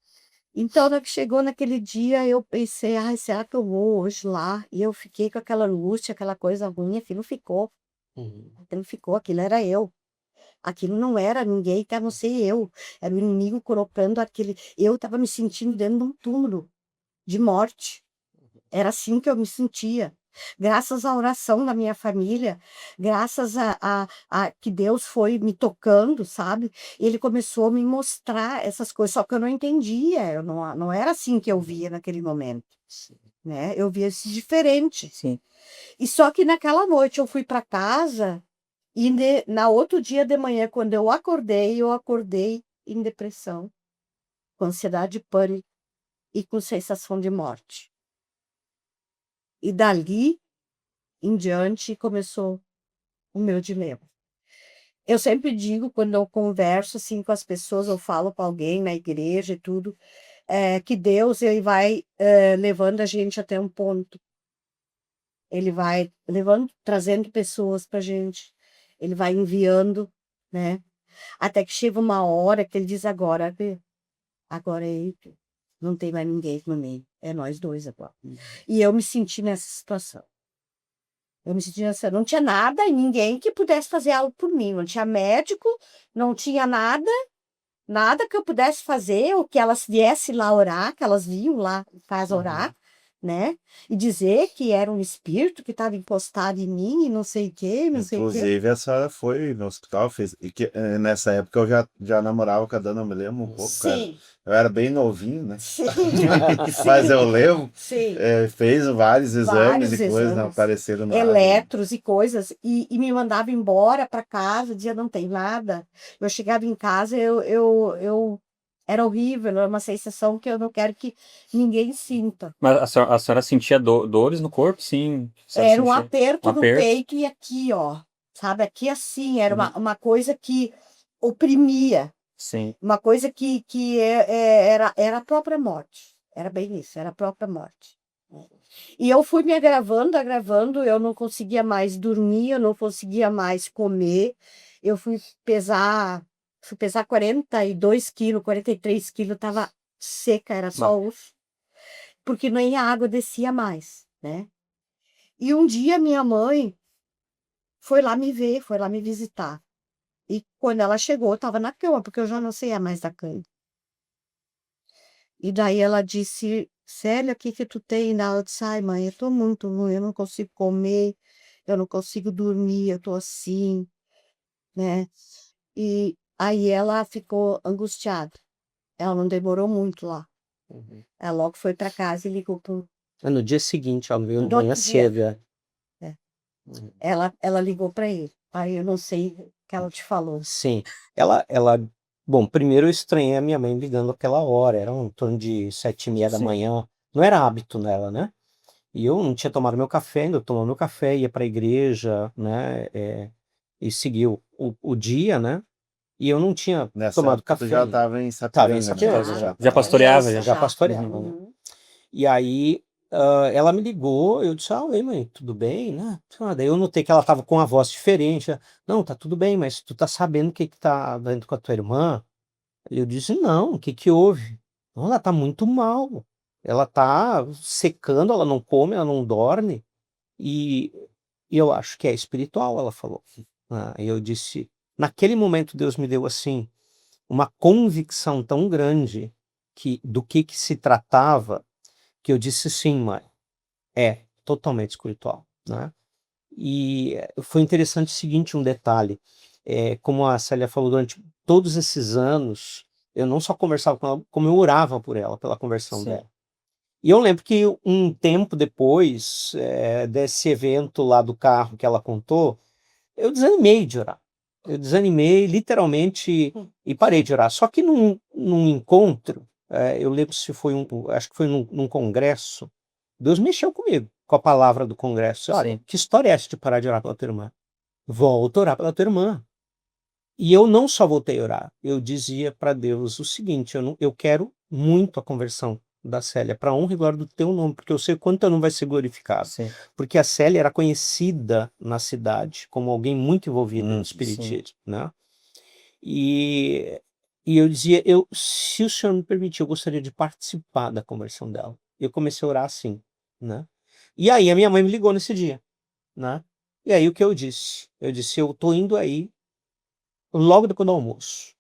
Então, na hora que chegou naquele dia, eu pensei, ai, será que eu vou hoje lá? E eu fiquei com aquela angústia, aquela coisa ruim, aquilo Uhum. aquilo era eu. Aquilo não era ninguém que a não ser eu. Era o inimigo colocando aquele. Eu estava me sentindo dentro de um túmulo de morte. Era assim que eu me sentia. Graças à oração da minha família, graças a que Deus foi me tocando, sabe? Ele começou a me mostrar essas coisas, só que eu não entendia, não era assim que eu via naquele momento, né? Eu via isso diferente. Sim. E só que naquela noite eu fui para casa e na outro dia de manhã, quando eu acordei em depressão, com ansiedade, pânico e com sensação de morte. E dali em diante começou o meu dilema. Eu sempre digo, quando eu converso assim com as pessoas, eu falo com alguém na igreja e tudo, que Deus ele vai levando a gente até um ponto. Ele vai levando, trazendo pessoas para a gente. Ele vai enviando, né? Até que chega uma hora que ele diz agora, agora é ele, não tem mais ninguém no meio, é nós dois agora. E eu me senti nessa situação. Eu me sentia assim, não tinha nada e ninguém que pudesse fazer algo por mim. Não tinha médico, não tinha nada que eu pudesse fazer, ou que elas viessem lá orar, que elas vinham lá em casa orar, né? E dizer que era um espírito que estava encostado em mim e não sei o quê, não sei o quê. Inclusive, a senhora foi no hospital, fez. E que, nessa época eu já namorava com a Dana, eu me lembro um pouco, cara. Sim, Eu era bem novinho, né? sim, Mas sim, eu lembro, sim. fez vários exames Vários e coisas, não exames, apareceram nada. eletros e coisas, e me mandava embora para casa, dizia não tem nada. Eu chegava em casa, eu era horrível, era uma sensação que eu não quero que ninguém sinta. Mas a senhora sentia dores no corpo, sim? A senhora Era um sentia um aperto no aperto? peito e aqui, ó, sabe? Aqui assim, era Uhum. uma coisa que oprimia, Sim. uma coisa que era a própria morte. Era bem isso, era a própria morte. E eu fui me agravando, eu não conseguia mais dormir, eu não conseguia mais comer. Eu fui pesar 42 quilos, 43 quilos, estava seca, era Bah. só osso, porque nem a água descia mais, né? E um dia minha mãe foi lá me ver, foi lá me visitar. E quando ela chegou, eu estava na cama, porque eu já não saía mais da cama. E daí ela disse, Célia, o que que tu tem? Ela disse, ai, mãe, eu tô muito ruim, eu não consigo comer, eu não consigo dormir, eu tô assim, né? E aí ela ficou angustiada. Ela não demorou muito lá. Uhum. Ela logo foi para casa e ligou pro... No dia seguinte, ela veio de No manhã outro dia, cedo. é, Uhum. ela ligou para ele. Aí eu não sei o que ela te falou. Sim, ela, bom, primeiro eu estranhei a minha mãe ligando aquela hora, era em torno de 7h30 da Sim. manhã, não era hábito nela, né? E eu não tinha tomado meu café, ainda eu tomava meu café, ia para a igreja, né? E seguiu o dia, né? E eu não tinha Nessa tomado época tu café já ainda. estava em Tava em Sapiranga, né? Sapiranga, Já, Já pastoreava, já? criança já pastoreava, né? Uhum. E aí ela me ligou, eu disse, oi mãe, tudo bem, né? Daí eu notei que ela tava com a voz diferente. Não, tá tudo bem, mas tu tá sabendo o que que tá dando com a tua irmã? Eu disse, não, o que que houve? Não, ela tá muito mal. Ela tá secando, ela não come, ela não dorme. E E eu acho que é espiritual, ela falou. E eu disse, naquele momento Deus me deu assim uma convicção tão grande do que se tratava, que eu disse sim, mãe, é totalmente espiritual, né? E foi interessante o seguinte, um detalhe, como a Célia falou, durante todos esses anos, eu não só conversava com ela, como eu orava por ela, pela conversão Sim. dela. E eu lembro que um tempo depois desse evento lá do carro que ela contou, eu desanimei de orar. Eu desanimei literalmente e parei de orar. Só que num encontro, eu lembro se foi acho que foi num congresso, Deus mexeu comigo com a palavra do congresso. Olha, Sim. que história é essa de parar de orar pela tua irmã? Volta a orar pela tua irmã. E eu não só voltei a orar, eu dizia para Deus o seguinte: eu quero muito a conversão da Célia, para a honra e glória do teu nome, porque eu sei o quanto teu nome vai ser glorificado. Sim. Porque a Célia era conhecida na cidade como alguém muito envolvido no Sim. espiritismo, né? E eu dizia, se o senhor me permitir, eu gostaria de participar da conversão dela. Eu comecei a orar assim, né? E aí a minha mãe me ligou nesse dia, né? E aí o que eu disse? Eu disse, eu tô indo aí logo depois do almoço.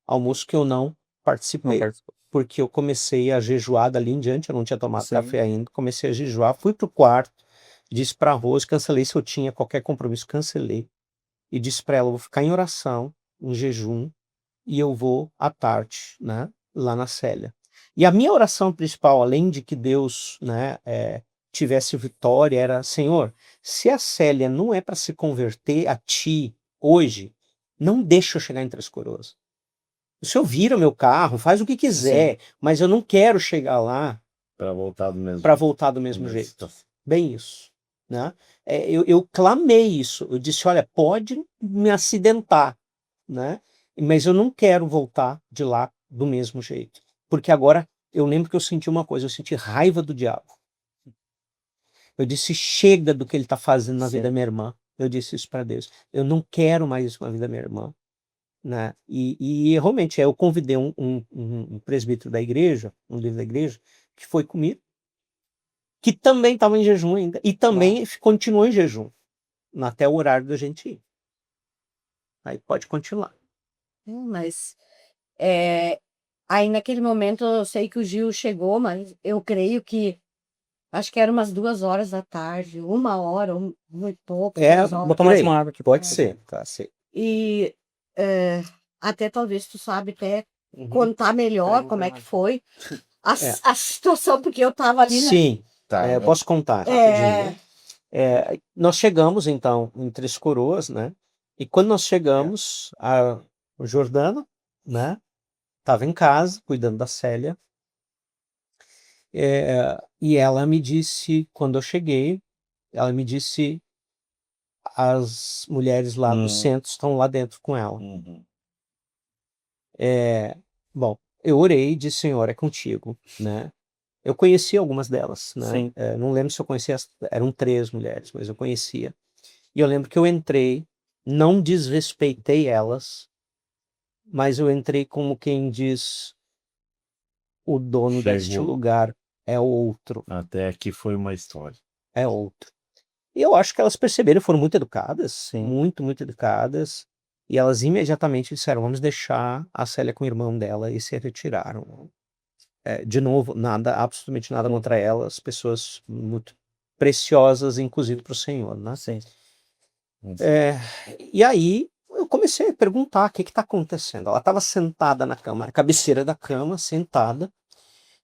Almoço que eu não Não participei, participou. porque eu comecei a jejuar dali em diante, eu não tinha tomado Sim. café ainda, comecei a jejuar, fui pro quarto, disse pra Rose, cancelei se eu tinha qualquer compromisso, cancelei, e disse pra ela, eu vou ficar em oração, em jejum, e eu vou à tarde, né, lá na Célia. E a minha oração principal, além de que Deus, né, tivesse vitória, era, Senhor, se a Célia não é para se converter a Ti hoje, não deixa eu chegar em Três Coroas. O senhor vira o meu carro, faz o que quiser, mas eu não quero chegar lá Para voltar do mesmo para voltar do mesmo mesma jeito. situação. Bem isso, né? Eu clamei isso. Eu disse, olha, pode me acidentar, né? Mas eu não quero voltar de lá do mesmo jeito. Porque agora eu lembro que eu senti uma coisa, eu senti raiva do diabo. Eu disse, chega do que ele está fazendo na vida da Sim. minha irmã. Eu disse isso para Deus. Eu não quero mais isso na vida da minha irmã. Né? E realmente eu convidei um presbítero da igreja, um líder da igreja, que foi comigo, que também estava em jejum ainda, e também continuou em jejum, até o horário da gente ir. Aí pode continuar. Mas aí naquele momento eu sei que o Gil chegou, mas eu creio que acho que era umas 2 horas da tarde, 1 hora, um e pouco, 2 horas. Vou tomar mais uma água aqui. Pode ser, tá? Sim. E até talvez tu sabe até Uhum. contar melhor como é que foi a situação, porque eu estava ali, né? Sim, Tá, eu posso contar rapidinho. Nós chegamos então em Três Coroas, né? E quando nós chegamos, o Jordano, né? Estava em casa cuidando da Célia. E ela me disse, quando eu cheguei, ela me disse, as mulheres lá do centro estão lá dentro com ela. Uhum. Bom, eu orei e disse, Senhor, é contigo, né? Eu conhecia algumas delas, né? Sim. Não lembro se eu conhecia, eram 3 mulheres, mas eu conhecia. E eu lembro que eu entrei, não desrespeitei elas, mas eu entrei como quem diz, o dono deste Chegou. lugar é outro, Até aqui foi uma história. é outro. E eu acho que elas perceberam, foram muito educadas, Sim. muito, muito educadas, e elas imediatamente disseram, vamos deixar a Célia com o irmão dela, e se retiraram. De novo, nada, absolutamente nada contra elas, pessoas muito preciosas, inclusive para o Senhor, né? Sim. E aí eu comecei a perguntar o que está acontecendo. Ela estava sentada na cama, na cabeceira da cama, sentada,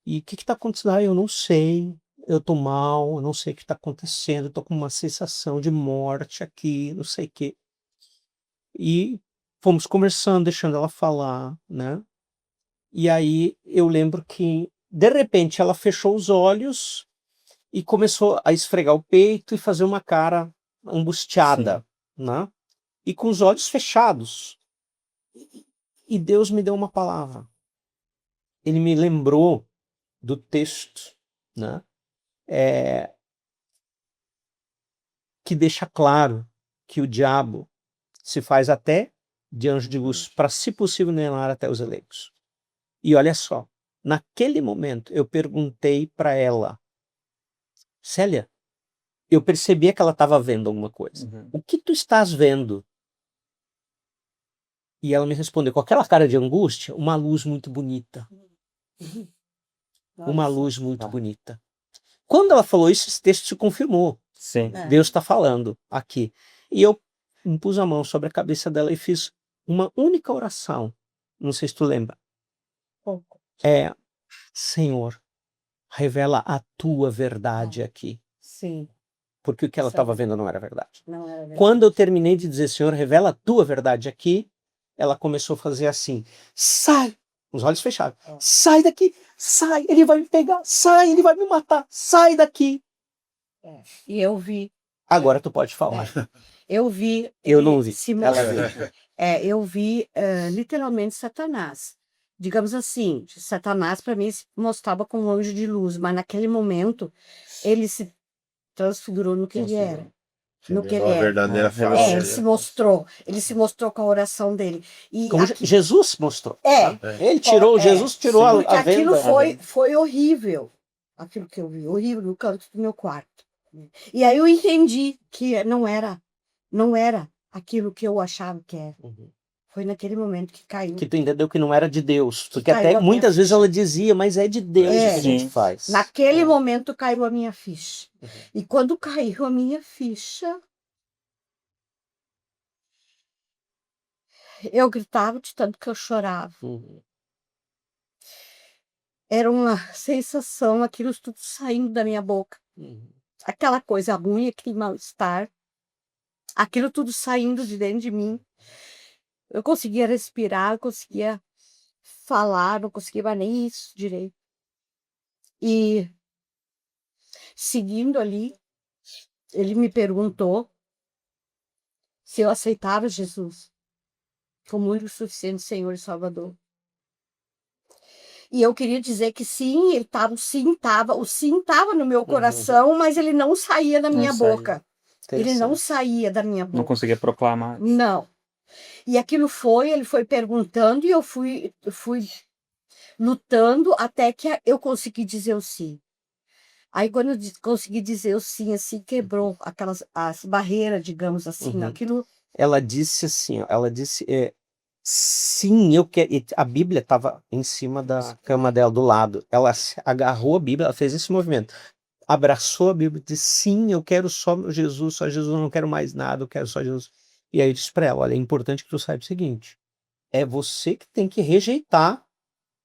e o que está acontecendo? Eu não sei, eu tô mal, eu não sei o que está acontecendo, eu tô com uma sensação de morte aqui, não sei o quê. E fomos conversando, deixando ela falar, né? E aí eu lembro que, de repente, ela fechou os olhos e começou a esfregar o peito e fazer uma cara angustiada, né? E com os olhos fechados. E Deus me deu uma palavra. Ele me lembrou do texto, né? Que deixa claro que o diabo se faz até de anjo de luz para, se possível, enganar até os eleitos. E olha só, naquele momento eu perguntei para ela, Célia, eu percebia que ela estava vendo alguma coisa. Uhum. O que tu estás vendo? E ela me respondeu com aquela cara de angústia, uma luz muito bonita. Uma Nossa. luz muito Tá. bonita. Quando ela falou isso, esse texto se confirmou. Sim. É. Deus está falando aqui. E eu impus a mão sobre a cabeça dela e fiz uma única oração. Não sei se tu lembra. Pouco. Senhor, revela a tua verdade aqui. Sim, Porque o que ela Isso é estava verdade. vendo não era verdade. não era verdade. Quando eu terminei de dizer, Senhor, revela a tua verdade aqui, ela começou a fazer assim, sai, os olhos fechados, É. sai daqui, sai, ele vai me pegar, sai, ele vai me matar, sai daqui. E eu vi, Agora tu pode falar. eu vi. Eu ele não vi, se ela mostrar. Eu vi literalmente Satanás. Digamos assim, Satanás para mim se mostrava como um anjo de luz, mas naquele momento ele se transfigurou no que ele era. No que ele Revelou a é. verdadeira Ah, face. revelou. Ele se mostrou com a oração dele. E Como Jesus mostrou. É. Ele tirou, Jesus tirou Sim. porque a aquilo venda. foi horrível. Aquilo que eu vi, horrível no canto do meu quarto. E aí eu entendi que não era aquilo que eu achava que era. Uhum. Foi naquele momento que caiu. Que tu entendeu que não era de Deus. Porque Caiu até a minha muitas vezes ficha. ela dizia, mas é de Deus É. que a gente Sim. faz. Naquele momento caiu a minha ficha. Uhum. E quando caiu a minha ficha, eu gritava de tanto que eu chorava. Uhum. Era uma sensação, aquilo tudo saindo da minha boca. Uhum. Aquela coisa ruim, aquele mal-estar. Aquilo tudo saindo de dentro de mim. Eu conseguia respirar, eu conseguia falar, não conseguia mais nem isso direito. E seguindo ali, ele me perguntou se eu aceitava Jesus como único e suficiente Senhor e Salvador. E eu queria dizer que sim, ele estava, o sim estava no meu coração, mas ele não saía da minha saía. boca. Ele não saía da minha Não boca. conseguia proclamar. Não. E aquilo ele foi perguntando e eu fui lutando até que eu consegui dizer o sim. Aí quando eu consegui dizer o sim, assim, quebrou as barreiras, digamos assim, Uhum. aquilo. Ela disse assim, ó, ela disse, sim, eu quero. E a Bíblia estava em cima da cama dela, do lado. Ela agarrou a Bíblia, ela fez esse movimento. Abraçou a Bíblia e disse, sim, eu quero só Jesus, eu não quero mais nada, eu quero só Jesus. E aí eu disse para ela, olha, é importante que tu saiba o seguinte, é você que tem que rejeitar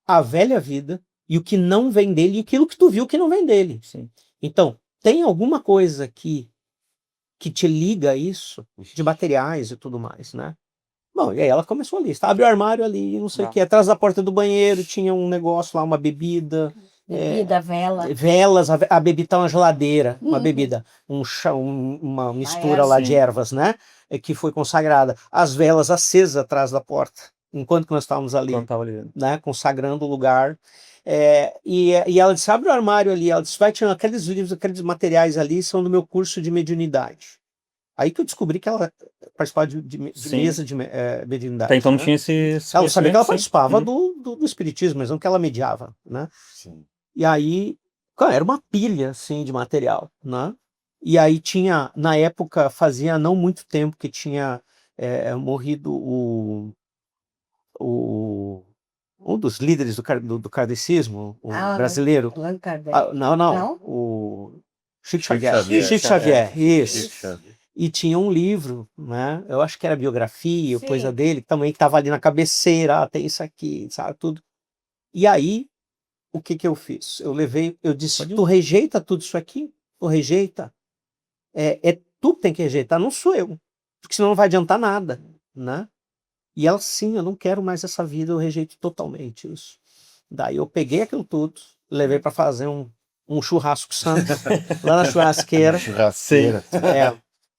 a velha vida e o que não vem dele e aquilo que tu viu que não vem dele. Sim. Então, tem alguma coisa que te liga a isso, de materiais e tudo mais, né? Bom, e aí ela começou a lista. Abre o armário ali, não sei o que. Atrás da porta do banheiro tinha um negócio lá, uma bebida. Bebida, vela. Velas, a bebida tá na geladeira, uma Uhum. bebida, uma mistura lá sim. de ervas, né? Que foi consagrada. As velas acesas atrás da porta, enquanto que nós estávamos ali, Quando tava ali. né? Consagrando o lugar. E ela disse, abre o armário ali. Ela disse, vai tirar aqueles livros, aqueles materiais ali, são do meu curso de mediunidade. Aí que eu descobri que ela participava de Sim. mesa de mediunidade. Até então não né? tinha esse Ela sabia que ela conhecimento, sim. participava Uhum. do espiritismo, mas não que ela mediava, né? Sim. E aí, cara, era uma pilha, assim, de material, né? E aí tinha, na época, fazia não muito tempo que tinha morrido um dos líderes do kardecismo, o brasileiro. Allan Kardec. Não, Não? o Chico Chico Xavier. Xavier. Chico Xavier, isso. Chico Xavier. E tinha um livro, né? Eu acho que era biografia, Sim. coisa dele, também que estava ali na cabeceira, tem isso aqui, sabe, tudo. E aí, o que eu fiz? Eu disse, tu rejeita tudo isso aqui? Tu rejeita? É tu que tem que rejeitar, não sou eu. Porque senão não vai adiantar nada, né? E ela, sim, eu não quero mais essa vida, eu rejeito totalmente isso. Daí eu peguei aquilo tudo, levei para fazer um churrasco santo, lá na churrasqueira. Churrasqueira.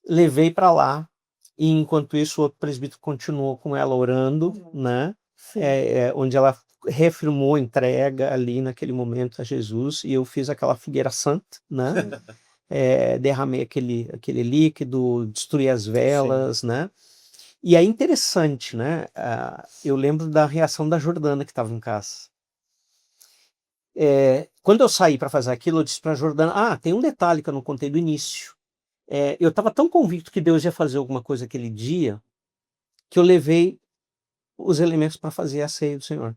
Levei para lá, e enquanto isso o outro presbítero continuou com ela orando, né? Onde ela reafirmou a entrega ali naquele momento a Jesus, e eu fiz aquela fogueira santa, né? Derramei aquele líquido, destruí as velas, né? E é interessante, né? Eu lembro da reação da Jordana que estava em casa. Quando eu saí para fazer aquilo, eu disse para a Jordana, tem um detalhe que eu não contei do início. eu estava tão convicto que Deus ia fazer alguma coisa aquele dia, que eu levei os elementos para fazer a ceia do Senhor.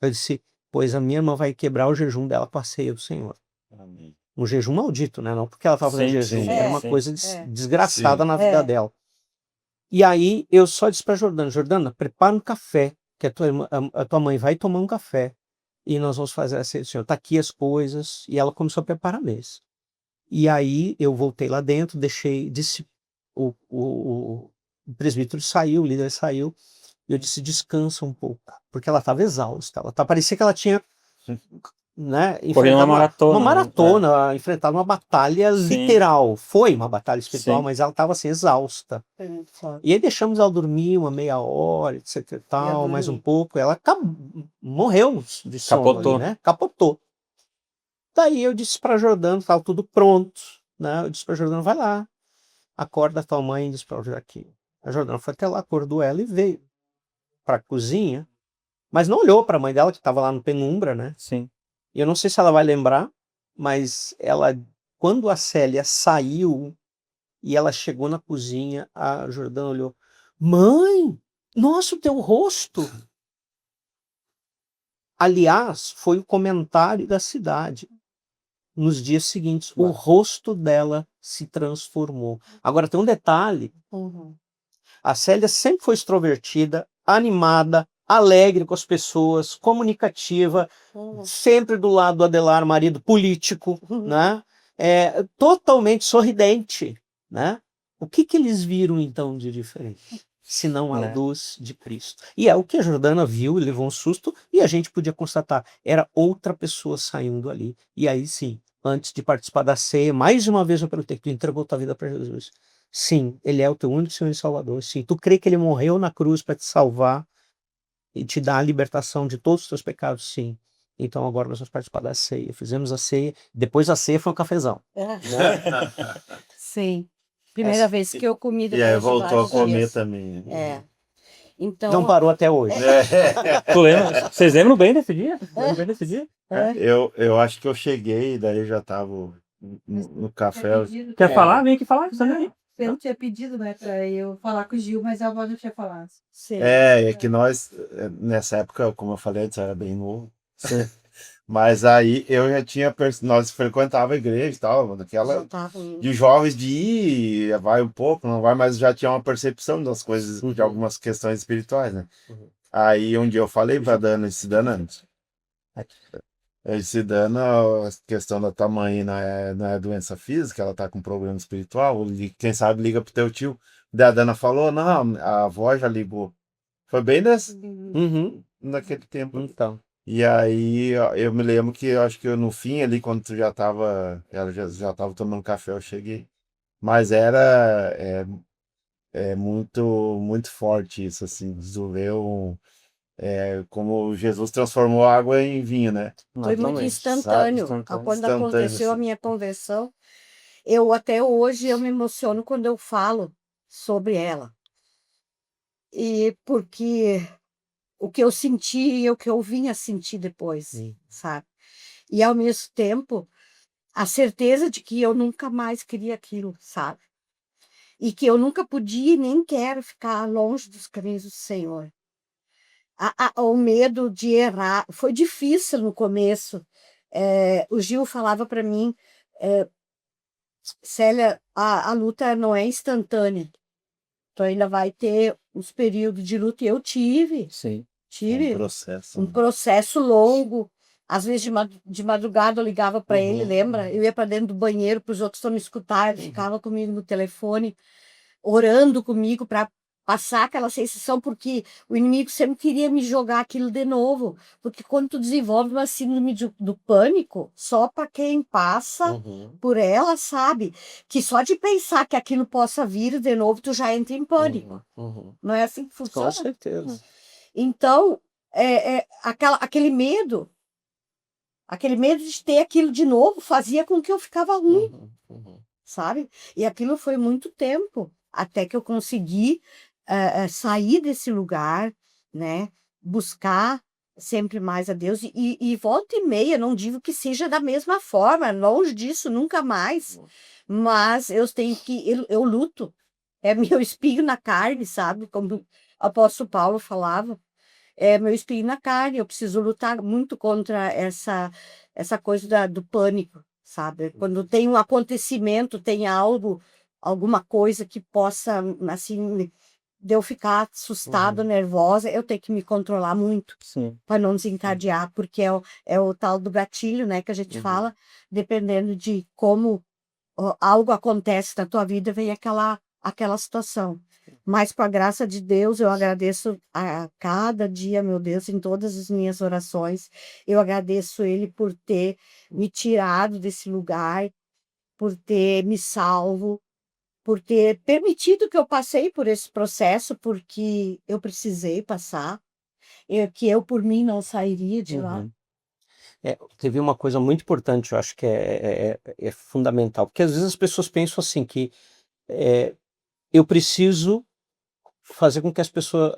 Eu disse, pois a minha irmã vai quebrar o jejum dela com a ceia do Senhor. Amém. Um jejum maldito, né? Não porque ela estava fazendo Sim, jejum, sim, era uma sim. coisa desgraçada Sim. na vida dela. E aí eu só disse para Jordana, prepara um café, que a tua mãe vai tomar um café e nós vamos fazer a ceia do Senhor. Tá aqui as coisas. E ela começou a preparar a mesa. E aí eu voltei lá dentro, disse, o presbítero saiu, o líder saiu, e eu disse, descansa um pouco, porque ela estava exausta, parecia que ela tinha, né, Correndo uma enfrentado maratona, uma né? maratona, enfrentado uma batalha Sim. literal, foi uma batalha espiritual, Sim. mas ela estava assim, exausta. E aí deixamos ela dormir uma meia hora, etc e tal, mais um pouco, ela morreu de sono Capotou. ali, né, capotou. Daí eu disse para Jordana, estava tudo pronto, né? Eu disse para Jordana, vai lá, acorda a tua mãe e diz para ela aqui. A Jordana foi até lá, acordou ela e veio para a cozinha, mas não olhou para a mãe dela que estava lá no penumbra, né? Sim. E eu não sei se ela vai lembrar, mas quando a Célia saiu e ela chegou na cozinha, a Jordana olhou, mãe, nossa, o teu rosto. Aliás, foi o comentário da cidade. Nos dias seguintes, o rosto dela se transformou. Agora tem um detalhe, a Célia sempre foi extrovertida, animada, alegre com as pessoas, comunicativa, sempre do lado do Adelar, marido político, né? Totalmente sorridente, né? O que eles viram então de diferente? Senão a Né? luz de Cristo. E é o que a Jordana viu e levou um susto, e a gente podia constatar, era outra pessoa saindo ali. E aí sim, antes de participar da ceia, mais uma vez eu perguntei, tu entregou tua vida para Jesus? Sim, ele é o teu único Senhor e Salvador. Sim, tu crê que ele morreu na cruz para te salvar e te dar a libertação de todos os teus pecados? Sim. Então agora nós vamos participar da ceia. Fizemos a ceia, depois da ceia foi um cafezão. Sim. Primeira vez que eu comi E depois aí de voltou a vários comer dias. também. Então, Não parou até hoje. Tu lembra? Vocês lembram bem desse dia? Lembram bem desse dia? Eu acho que eu cheguei, daí eu já tava no café. Quer falar? Vem aqui falar. Você não é? Eu tinha pedido, né, pra eu falar com o Gil, mas a avó não tinha falado. sim. É que nós, nessa época, como eu falei antes, eu era bem novo. Mas aí eu já tinha, nós frequentava a igreja e tal, naquela Já tava indo. de jovens de ir, vai um pouco, não vai, mas já tinha uma percepção das coisas, de algumas questões espirituais, né? Aí um dia eu falei pra Dana, eu disse, Dana, a questão da tua mãe não é doença física, ela tá com problema espiritual, quem sabe liga pro teu tio. Daí a Dana falou, não, a avó já ligou. Foi bem naquele tempo. Então. E aí eu me lembro que eu acho que no fim ali, quando tu ela já tava tomando café, eu cheguei. Mas é muito forte isso, assim, tu vê como Jesus transformou a água em vinho, né? Foi muito Exatamente. instantâneo. Instantâneo. Quando Instantâneo, aconteceu a assim. minha conversão, eu até hoje eu me emociono quando eu falo sobre ela. E porque o que eu senti e o que eu vim a sentir depois, sabe? E ao mesmo tempo, a certeza de que eu nunca mais queria aquilo, sabe? E que eu nunca podia e nem quero ficar longe dos caminhos do Senhor. O medo de errar foi difícil no começo. O Gil falava para mim, Célia, a luta não é instantânea. Tu ainda vai ter os períodos de luta. E eu tive Sim. Um processo. um processo longo. Às vezes de madrugada eu ligava para ele, lembra? Eu ia para dentro do banheiro para os outros não me escutarem, ele ficava comigo no telefone, orando comigo para passar aquela sensação, porque o inimigo sempre queria me jogar aquilo de novo. Porque quando tu desenvolve uma síndrome do pânico, só para quem passa por ela sabe que só de pensar que aquilo possa vir de novo, tu já entra em pânico. Não é assim que funciona? Com certeza. Então, aquele medo de ter aquilo de novo fazia com que eu ficava ruim, sabe? E aquilo foi muito tempo, até que eu consegui sair desse lugar, né? Buscar sempre mais a Deus. E volta e meia, não digo que seja da mesma forma, longe disso, nunca mais. Mas eu tenho que, eu luto. É meu espinho na carne, sabe? Como o apóstolo Paulo falava. É meu espinho na carne. Eu preciso lutar muito contra essa coisa do pânico, sabe? Quando tem um acontecimento, tem algo, alguma coisa que possa, assim, de eu ficar assustada, nervosa, eu tenho que me controlar muito Sim. para não desencadear, porque é o tal do gatilho, né, que a gente fala, dependendo de como algo acontece na tua vida, vem aquela situação. Mas, com a graça de Deus, eu agradeço a cada dia, meu Deus, em todas as minhas orações, eu agradeço Ele por ter me tirado desse lugar, por ter me salvo, por ter permitido que eu passei por esse processo, porque eu precisei passar, que eu, por mim, não sairia de lá. Teve uma coisa muito importante, eu acho que é fundamental, porque às vezes as pessoas pensam assim que eu preciso fazer com que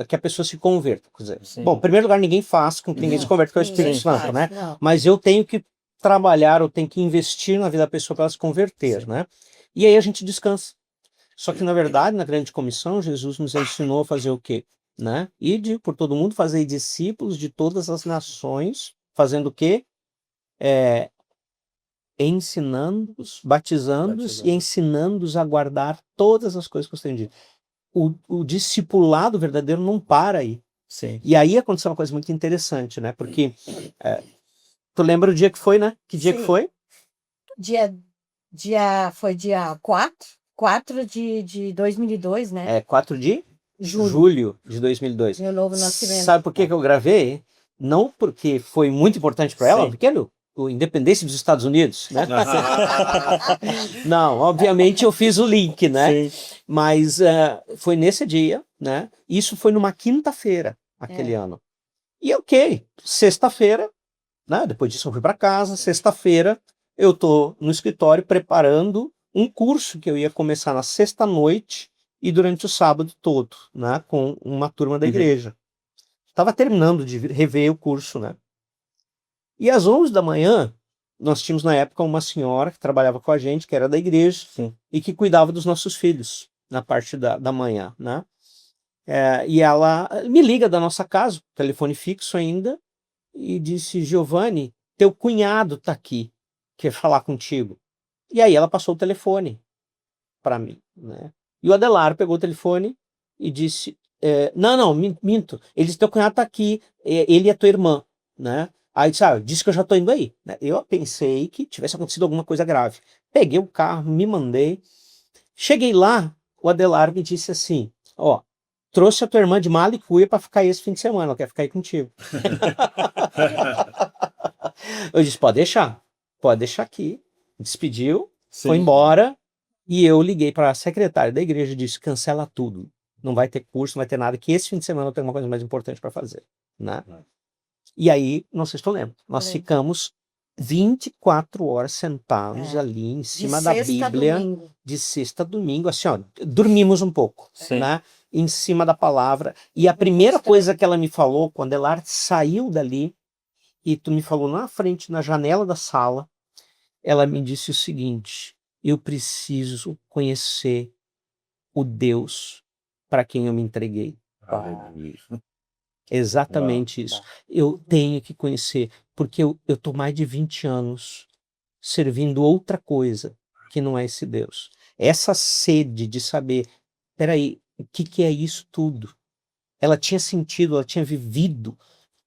que a pessoa se converta. Quer dizer, Sim. bom, em primeiro lugar, ninguém faz com que ninguém se converta, que é o Espírito Ninguém Santo, faz, né? não. Mas eu tenho que trabalhar, eu tenho que investir na vida da pessoa para ela se converter, né? E aí a gente descansa. Só que, na verdade, na grande comissão, Jesus nos ensinou a fazer o quê? Né? Ide por todo mundo, fazer discípulos de todas as nações, fazendo o quê? Ensinando-os, batizando-os e ensinando-os a guardar todas as coisas que eu tenho dito. O discipulado verdadeiro não para aí. Sim. E aí aconteceu uma coisa muito interessante, né? Porque tu lembra o dia que foi, né? Que dia que Sim. foi? Foi dia 4 de 2002, né? 4 de Julho. julho de 2002. Meu novo nascimento. Sabe por que eu gravei? Não porque foi muito importante para ela, Sim. porque o independência dos Estados Unidos, né? Não, obviamente eu fiz o link, né? Sim. Mas foi nesse dia, né? Isso foi numa quinta-feira, aquele ano. E ok, sexta-feira, né? Depois disso eu fui para casa, sexta-feira eu tô no escritório preparando um curso que eu ia começar na sexta-noite e durante o sábado todo, né? Com uma turma da igreja. Estava terminando de rever o curso, né? E às 11 da manhã, nós tínhamos na época uma senhora que trabalhava com a gente, que era da igreja, Sim. e que cuidava dos nossos filhos na parte da manhã, né? E ela me liga da nossa casa, telefone fixo ainda, e disse: Giovanni, teu cunhado tá aqui, quer falar contigo. E aí ela passou o telefone para mim, né? E o Adelar pegou o telefone e disse: não, minto. Ele disse: teu cunhado tá aqui, ele é tua irmã, né? Aí disse que eu já tô indo aí, né? Eu pensei que tivesse acontecido alguma coisa grave. Peguei o carro, me mandei. Cheguei lá, o Adelar me disse assim: ó, trouxe a tua irmã de mala e cuia para ficar aí esse fim de semana, ela quer ficar aí contigo. Eu disse: pode deixar aqui. Despediu, foi embora. E eu liguei para a secretária da igreja e disse: cancela tudo. Não vai ter curso, não vai ter nada, que esse fim de semana eu tenho uma coisa mais importante para fazer, né? E aí, não sei se tu lembra, nós ficamos 24 horas sentados ali em cima da Bíblia, de sexta a domingo, assim, ó, dormimos um pouco, né? Em cima da palavra. E a primeira coisa que ela me falou, quando ela saiu dali, e tu me falou na frente, na janela da sala, ela me disse o seguinte: eu preciso conhecer o Deus para quem eu me entreguei. Exatamente isso. Eu tenho que conhecer, porque eu estou mais de 20 anos servindo outra coisa que não é esse Deus. Essa sede de saber, peraí, o que é isso tudo? Ela tinha sentido, ela tinha vivido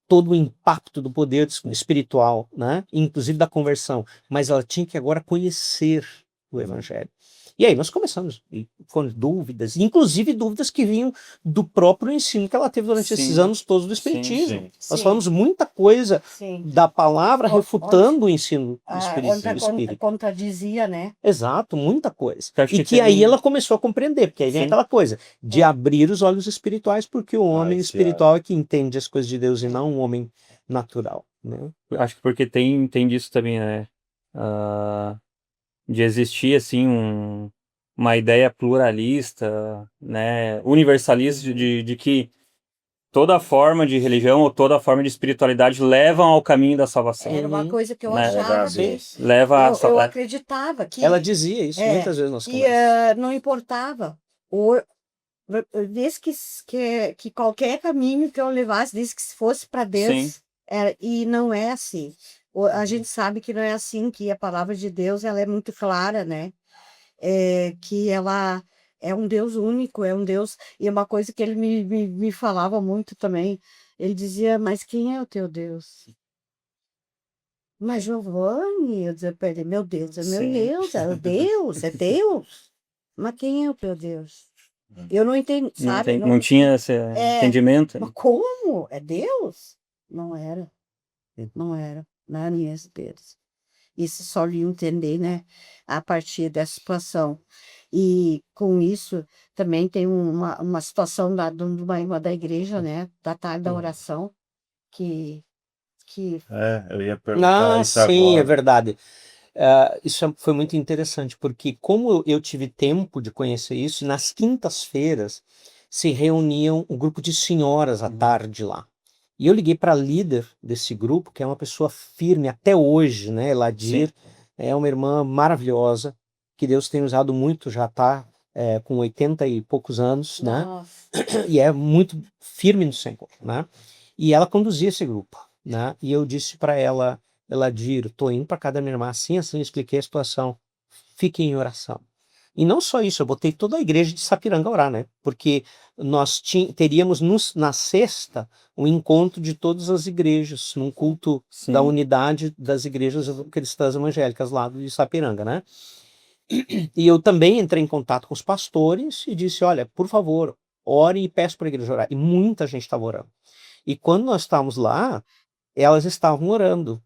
todo o impacto do poder espiritual, né? Inclusive da conversão, mas ela tinha que agora conhecer o Evangelho. E aí nós começamos com dúvidas, inclusive dúvidas que vinham do próprio ensino que ela teve durante esses anos todos do Espiritismo. Nós falamos muita coisa da palavra refutando o ensino espírita. Contradizia, né? Exato, muita coisa. E que aí ela começou a compreender, porque aí vem aquela coisa de abrir os olhos espirituais, porque o homem espiritual é que entende as coisas de Deus e não o homem natural, né? Acho que porque tem disso também, né? De existir, assim, uma ideia pluralista, né? Universalista de que toda forma de religião ou toda forma de espiritualidade levam ao caminho da salvação. Era uma coisa que eu Né? achava Verdade. que Leva a eu acreditava que Ela dizia isso muitas vezes nas que conversas. não importava. Desde que qualquer caminho que eu levasse, desde que fosse para Deus, e não é assim. A gente sabe que não é assim, que a palavra de Deus ela é muito clara, né? Que ela é um Deus único, é um Deus. E uma coisa que ele me falava muito também, ele dizia, mas quem é o teu Deus? Mas Giovanni, eu dizia para ele, meu Deus, é meu Sim. Deus, é Deus. Mas quem é o teu Deus? Eu não entendi, sabe? Não tinha esse entendimento. Mas como? É Deus? Não era. Não era. Não era Inês Pérez. Isso só lhe entender, né? A partir dessa situação. E com isso também tem uma situação de uma irmã da igreja, né? Da tarde da oração, que Eu ia perguntar isso Sim, é agora. verdade. Isso foi muito interessante, porque como eu tive tempo de conhecer isso, nas quintas-feiras se reuniam um grupo de senhoras à tarde lá. E eu liguei para a líder desse grupo, que é uma pessoa firme até hoje, né? Eladir, é uma irmã maravilhosa, que Deus tem usado muito, já está com 80 e poucos anos, né? nossa, E é muito firme no Senhor, né? E ela conduzia esse grupo, né? E eu disse para ela, Eladir, tô indo para casa da minha irmã, assim, expliquei a situação, fique em oração. E não só isso, eu botei toda a igreja de Sapiranga a orar, né? Porque nós teríamos na sexta um encontro de todas as igrejas, num culto da unidade das igrejas cristãs evangélicas lá de Sapiranga, né? E eu também entrei em contato com os pastores e disse, olha, por favor, ore e peço para a igreja orar. E muita gente estava orando. E quando nós estávamos lá, elas estavam orando.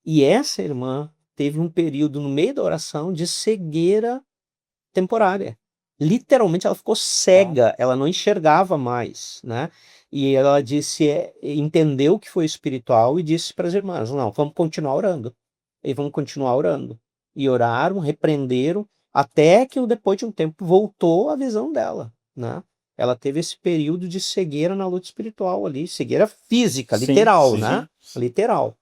E essa irmã teve um período no meio da oração de cegueira temporária. Literalmente ela ficou cega, ela não enxergava mais, né? E ela disse, entendeu que foi espiritual e disse para as irmãs, não, vamos continuar orando. E vamos continuar orando. E oraram, repreenderam, até que depois de um tempo voltou a visão dela, né? Ela teve esse período de cegueira na luta espiritual ali, cegueira física, literal, né? Literal.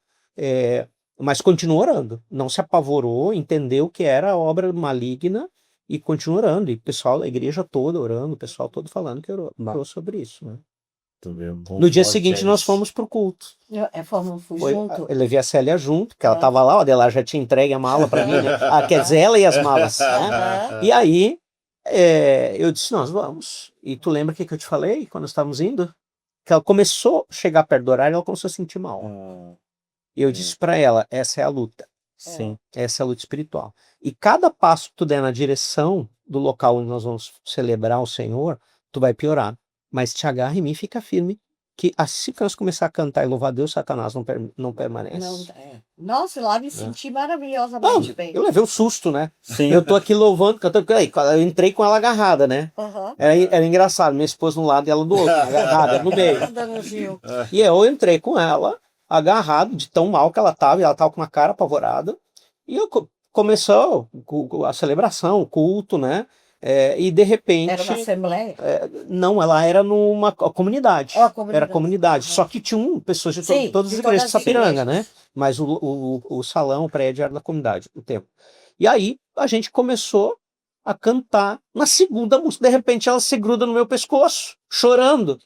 Mas continuou orando, não se apavorou, entendeu que era obra maligna e continuou orando. E o pessoal, a igreja toda orando, o pessoal todo falando que orou sobre isso, né? No dia seguinte nós fomos pro culto. fui junto. Eu levei a Célia junto, porque ela tava lá, o Adelar já tinha entregue a mala para mim, né? Quer dizer, ela e as malas, né? E aí, eu disse, nós vamos. E tu lembra o que eu te falei quando estávamos indo? Que ela começou a chegar perto do horário, ela começou a sentir mal. E eu disse para ela, essa é a luta. Sim. Essa é a luta espiritual. E cada passo que tu der na direção do local onde nós vamos celebrar o Senhor, tu vai piorar. Mas te agarra em mim e fica firme, que assim que nós começar a cantar e louvar a Deus, Satanás não permanece. Nossa, lá me senti maravilhosamente bem. Eu levei um susto, né? Sim. Eu tô aqui louvando, cantando. Eu entrei com ela agarrada, né? Era engraçado, minha esposa de um lado e ela do outro, agarrada, no meio. E eu entrei com ela, agarrado, de tão mal que ela tava, e ela tava com uma cara apavorada. E começou a celebração, o culto, né? E de repente. Era uma assembleia? Não, ela era numa comunidade. Era comunidade. Uhum. Só que tinham pessoas de todas as igrejas de Sapiranga, né? Mas o salão, o prédio era da comunidade, o tempo. E aí a gente começou a cantar. Na segunda música, de repente ela se gruda no meu pescoço, chorando.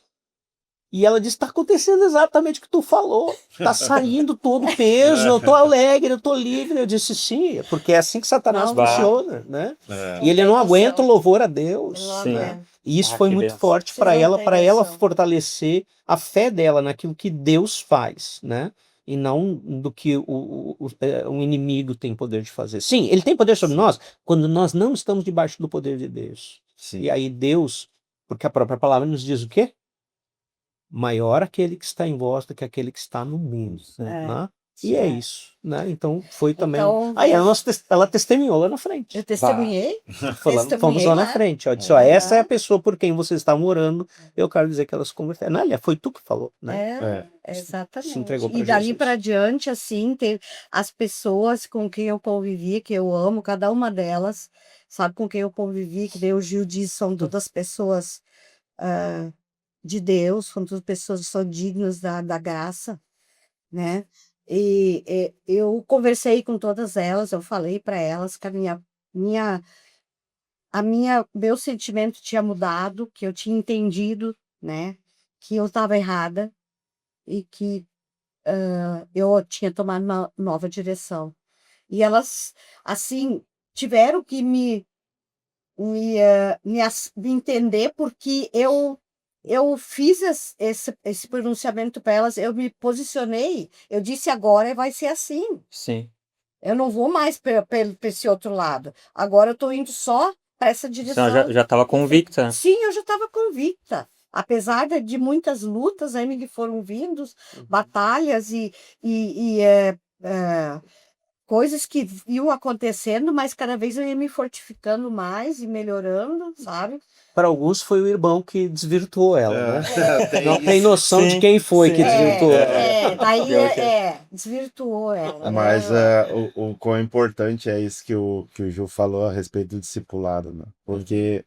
E ela disse, tá acontecendo exatamente o que tu falou. Tá saindo todo o peso, eu tô alegre, eu tô livre. Eu disse, sim, porque é assim que Satanás funciona, né? E ele não aguenta o louvor a Deus. Né? E isso foi muito forte para ela fortalecer a fé dela naquilo que Deus faz, né? E não do que o inimigo tem poder de fazer. Sim, ele tem poder sobre nós quando nós não estamos debaixo do poder de Deus. E aí Deus, porque a própria palavra nos diz o quê? Maior aquele que está em vós do que aquele que está no mundo. Né? E é isso. Né? Então foi também. Aí ela testemunhou lá na frente. Eu testemunhei? Fomos lá na frente. Ó, disse, ó, essa é a pessoa por quem vocês estavam orando. Eu quero dizer que elas se converteram. Não, foi tu que falou. Né? Exatamente. Se entregou pra E dali Jesus. para diante, assim, as pessoas com quem eu convivi, que eu amo, cada uma delas, sabe com quem eu convivi, que daí o Gil diz, são todas pessoas de Deus, são todas pessoas que são dignas da graça, né? E eu conversei com todas elas, eu falei para elas que minha, meu sentimento tinha mudado, que eu tinha entendido, né? Que eu estava errada e que eu tinha tomado uma nova direção. E elas, assim, tiveram que me entender, porque eu fiz esse pronunciamento para elas, eu me posicionei, eu disse agora vai ser assim. Sim. Eu não vou mais para esse outro lado. Agora eu estou indo só para essa Você direção. já estava convicta. Sim, eu já estava convicta. Apesar de muitas lutas ainda que foram vindos, batalhas e coisas que iam acontecendo, mas cada vez eu ia me fortificando mais e melhorando, sabe? Para alguns foi o irmão que desvirtuou ela, né? Tem Não tem isso. noção de Sim, quem foi que sim. desvirtuou ela. Daí Pior que desvirtuou ela, Mas né? o quão importante é isso que o Ju falou a respeito do discipulado, né? Porque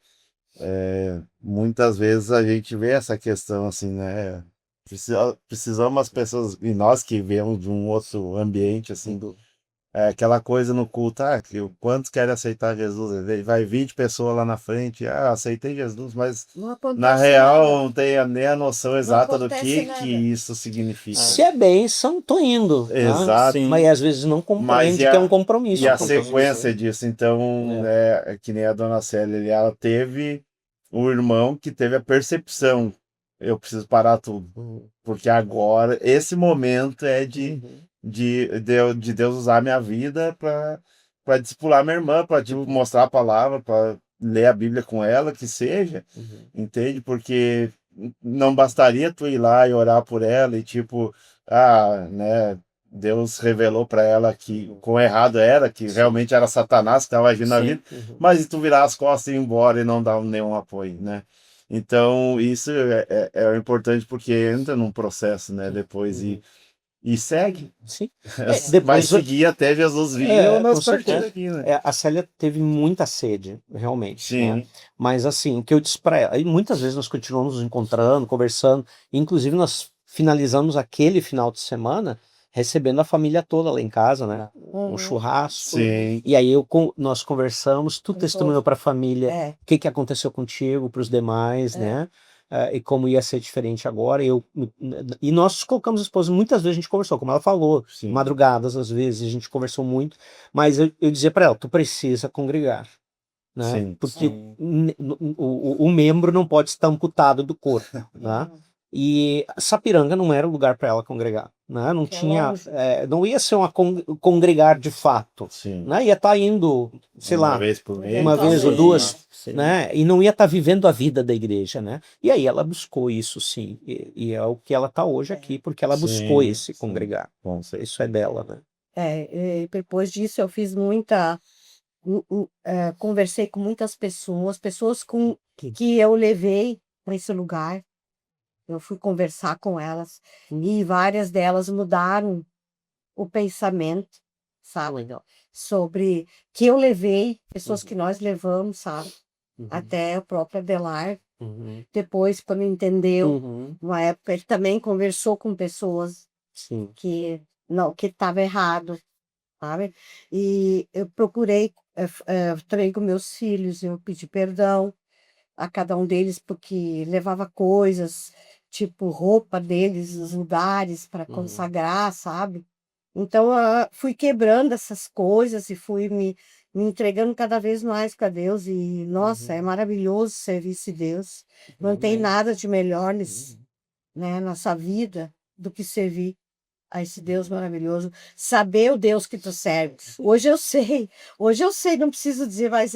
muitas vezes a gente vê essa questão assim, né? Precisamos as pessoas, e nós que viemos de um outro ambiente, assim, aquela coisa no culto, que quantos querem aceitar Jesus? Vai 20 pessoas lá na frente, aceitei Jesus, mas Não na acontece real nada. não tem nem a noção Não exata do acontece que nada. isso significa. Se é bênção, tô indo, né? Exato. Sim. Mas às vezes não Mas compreende que é um compromisso. e a um compromisso. sequência disso, então, é que nem a dona Célia, ela teve um irmão que teve a percepção, eu preciso parar tudo, porque agora, esse momento é de Deus usar a minha vida para discipular minha irmã, para mostrar a palavra, para ler a Bíblia com ela, que seja, entende? Porque não bastaria tu ir lá e orar por ela e tipo, né, Deus revelou para ela que quão errado era, que realmente era Satanás que estava agindo na Sim. vida, mas e tu virar as costas e ir embora e não dar nenhum apoio, né? Então, isso é importante porque entra num processo, né? Depois e segue. Sim. Vai Depois, seguir até Jesus vir ou com nós partir certeza. daqui, né? A Célia teve muita sede, realmente, né? Sim. Mas assim, o que eu disse para ela, e muitas vezes nós continuamos nos encontrando, conversando, inclusive nós finalizamos aquele final de semana recebendo a família toda lá em casa, né? Um churrasco. Sim. E aí nós conversamos, tu testemunhou para a família o que aconteceu contigo, para os demais, né? E como ia ser diferente agora. E nós colocamos esposa, muitas vezes a gente conversou, como ela falou, Sim. madrugadas às vezes, a gente conversou muito, mas eu dizia para ela, tu precisa congregar, né? Sim. Porque o membro não pode estar amputado do corpo, né? E Sapiranga não era o lugar para ela congregar, né? Não tinha, não ia ser uma congregar de fato, Sim. né? Ia estar indo, sei Uma lá, vez por mês. uma vez ou duas, Sim. né? E não ia estar vivendo a vida da igreja, né? E aí ela buscou isso, sim, e é o que ela está hoje aqui, porque ela buscou Sim, esse sim. congregar. Bom, Isso é dela, né? E depois disso eu fiz conversei com muitas pessoas que eu levei para esse lugar. Eu fui conversar com elas e várias delas mudaram o pensamento, sabe? Sobre que eu levei, pessoas que nós levamos, sabe? Até o próprio Adelar. Depois, quando entendeu, uma época, ele também conversou com pessoas Sim. que estava errado, sabe? E eu procurei também com meus filhos, eu pedi perdão a cada um deles, porque levava coisas, tipo roupa deles, nos lugares para consagrar, sabe? Então, fui quebrando essas coisas e fui me entregando cada vez mais para Deus. E, nossa, é maravilhoso servir esse Deus. Não tem nada de melhor né, nossa vida do que servir a esse Deus maravilhoso, saber o Deus que tu serve. Hoje eu sei, não preciso dizer, mas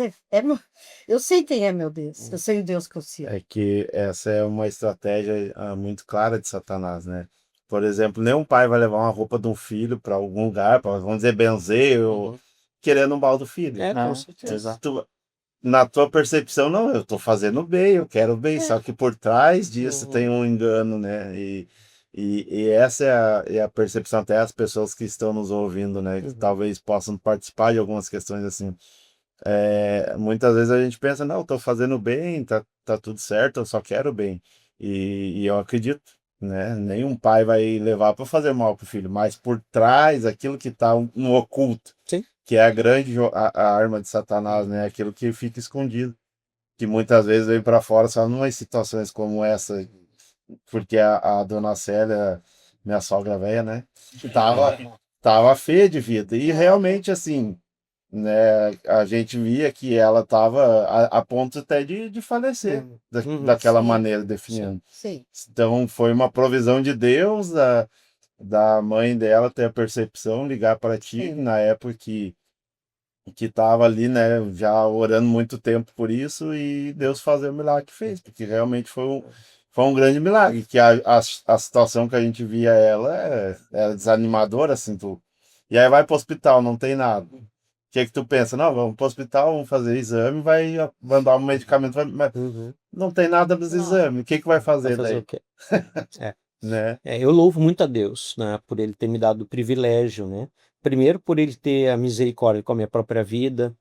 eu sei quem é meu Deus, eu sei o Deus que eu sirvo. É que essa é uma estratégia muito clara de Satanás, né? Por exemplo, nenhum pai vai levar uma roupa de um filho para algum lugar, para, vamos dizer, benzer, ou querendo um mal do filho. Com certeza. Exato. Na tua percepção, não, eu estou fazendo bem, eu quero bem, só que por trás disso tem um engano, né? E essa é a percepção até as pessoas que estão nos ouvindo, né? Que talvez possam participar de algumas questões assim. Muitas vezes a gente pensa, não, estou fazendo bem, tá tudo certo, eu só quero bem. E eu acredito, né? Nenhum pai vai levar para fazer mal pro filho, mas por trás, aquilo que está no oculto, Sim. que é a grande a arma de Satanás, né? Aquilo que fica escondido, que muitas vezes vem para fora só em situações como essa, porque a dona Célia, minha sogra velha, né? Tava feia de vida. E realmente, assim, né, a gente via que ela tava a ponto até de falecer daquela Sim. maneira, definhando. Sim. Então, foi uma provisão de Deus, da mãe dela ter a percepção, ligar para ti, Sim. na época que tava ali, né, já orando muito tempo por isso, e Deus fazer o milagre que fez, porque realmente foi um grande milagre, que a situação que a gente via ela era desanimadora, assim, e aí vai pro hospital, não tem nada. O que que tu pensa? Não, vamos pro hospital, vamos fazer exame, vai mandar um medicamento, mas não tem nada nos Não. exames, o que que vai Vai fazer fazer daí? o quê? Né? Eu louvo muito a Deus, né, por ele ter me dado o privilégio, né? Primeiro, por ele ter a misericórdia com a minha própria vida,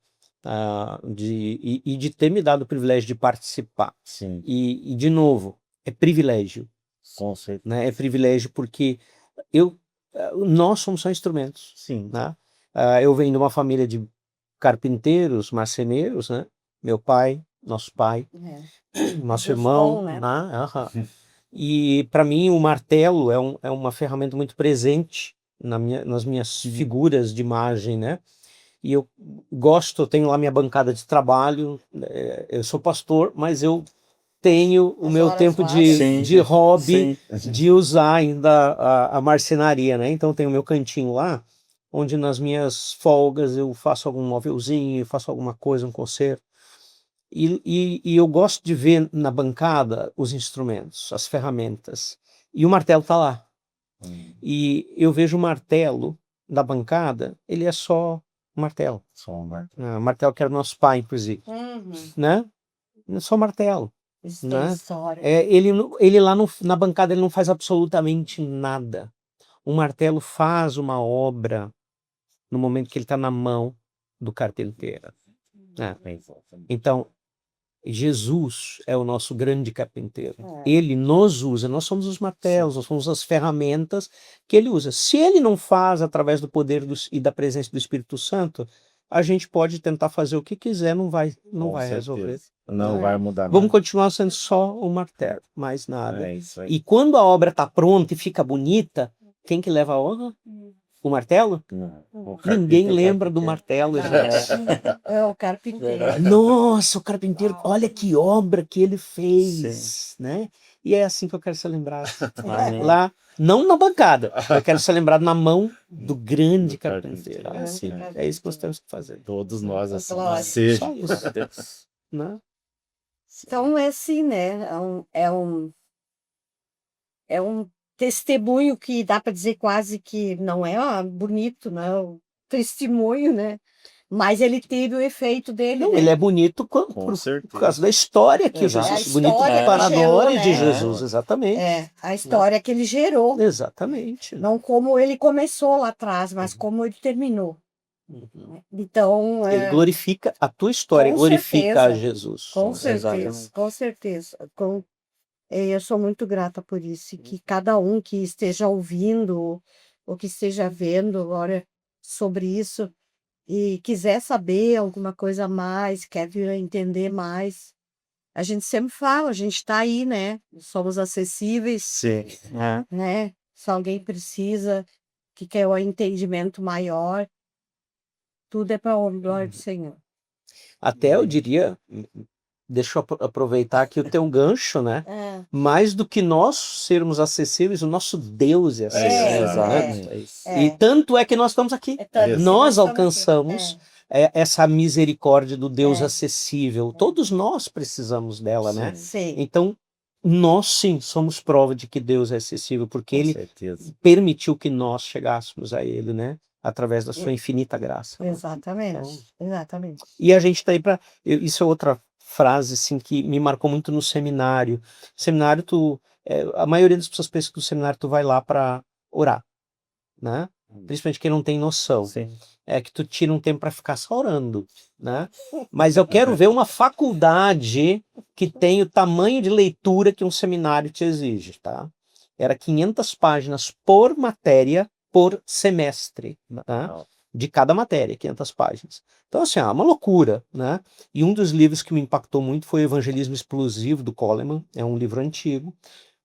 e de ter me dado o privilégio de participar. Sim, E de novo, é privilégio, com certeza. né? É privilégio porque nós somos só instrumentos, Sim. né? Eu venho de uma família de carpinteiros, marceneiros, né? Meu pai, nosso pai, nosso Deus irmão, bom, né? né? Aham. E para mim o martelo é uma ferramenta muito presente nas minhas figuras de imagem, né? E eu gosto, eu tenho lá minha bancada de trabalho, eu sou pastor, mas eu tenho o As meu horas tempo vagas. Sim, de hobby sim. de usar ainda a marcenaria, né? Então tenho o meu cantinho lá, onde nas minhas folgas eu faço algum móvelzinho, faço alguma coisa, um concerto. E eu gosto de ver na bancada os instrumentos, as ferramentas. E o martelo está lá. E eu vejo o martelo da bancada, ele é só um martelo. Só um martelo. O martelo que era nosso pai, inclusive. Né? É só martelo. Isso tem Né? história. Ele lá na bancada ele não faz absolutamente nada. O martelo faz uma obra no momento que ele está na mão do carpinteiro. Né? Então, Jesus é o nosso grande carpinteiro. Ele nos usa, nós somos os martelos, nós somos as ferramentas que ele usa. Se ele não faz através do poder e da presença do Espírito Santo, a gente pode tentar fazer o que quiser, não vai Com resolver. certeza. Não vai mudar Vamos nada. continuar sendo só o martelo, mais nada. É isso aí. E quando a obra está pronta e fica bonita, quem que leva a honra? O martelo? Não, o Ninguém carpinteiro, lembra do martelo, gente. É o carpinteiro. Nossa, o carpinteiro, olha que obra que ele fez, né? E é assim que eu quero ser lembrado. Amém. Lá, não na bancada, eu quero ser lembrado na mão do grande Do carpinteiro. carpinteiro, sim. É isso que nós temos que fazer. Todos nós assim. Glória. Seja. Só isso. Né? Então é assim, né? É um testemunho que dá para dizer quase que não é bonito, não é um testemunho, né? Mas ele teve o efeito dele, Não, né? ele é bonito Com certeza. por causa da história que Exato. Jesus, É a bonito história para que gerou, nós de né? Jesus, exatamente. É, a história que ele gerou. Exatamente. Não como ele começou lá atrás, mas como ele terminou. Uhum. Então, Ele glorifica a tua história, com glorifica a certeza. Jesus. com Exatamente. certeza, com certeza. Eu sou muito grata por isso, e que cada um que esteja ouvindo ou que esteja vendo agora sobre isso e quiser saber alguma coisa a mais, quer vir a entender mais, a gente sempre fala, a gente está aí, né? Somos acessíveis, Sim. né? Se alguém precisa, que quer o entendimento maior, tudo é para a glória do Senhor. Até eu diria, deixa eu aproveitar aqui o teu gancho, né? Mais do que nós sermos acessíveis, o nosso Deus é acessível. Exato. Né? É isso. E tanto é que nós estamos aqui. tanto que Nós estamos alcançamos essa misericórdia do Deus É. acessível. Todos nós precisamos dela, né? Sim. Então, nós sim somos prova de que Deus é acessível, porque Com Ele certeza. permitiu que nós chegássemos a Ele, né? Através da sua infinita graça. Exatamente. Exatamente. E a gente está aí para. Isso é outra frase assim, que me marcou muito no seminário. Seminário, a maioria das pessoas pensa que no seminário tu vai lá para orar, né? Principalmente quem não tem noção. Sim. é que tu tira um tempo para ficar só orando, né? Mas eu quero ver uma faculdade que tem o tamanho de leitura que um seminário te exige, tá? Era 500 páginas por matéria, por semestre, tá? De cada matéria, 500 páginas. Então, assim, é uma loucura, né? E um dos livros que me impactou muito foi o Evangelismo Explosivo, do Coleman. É um livro antigo.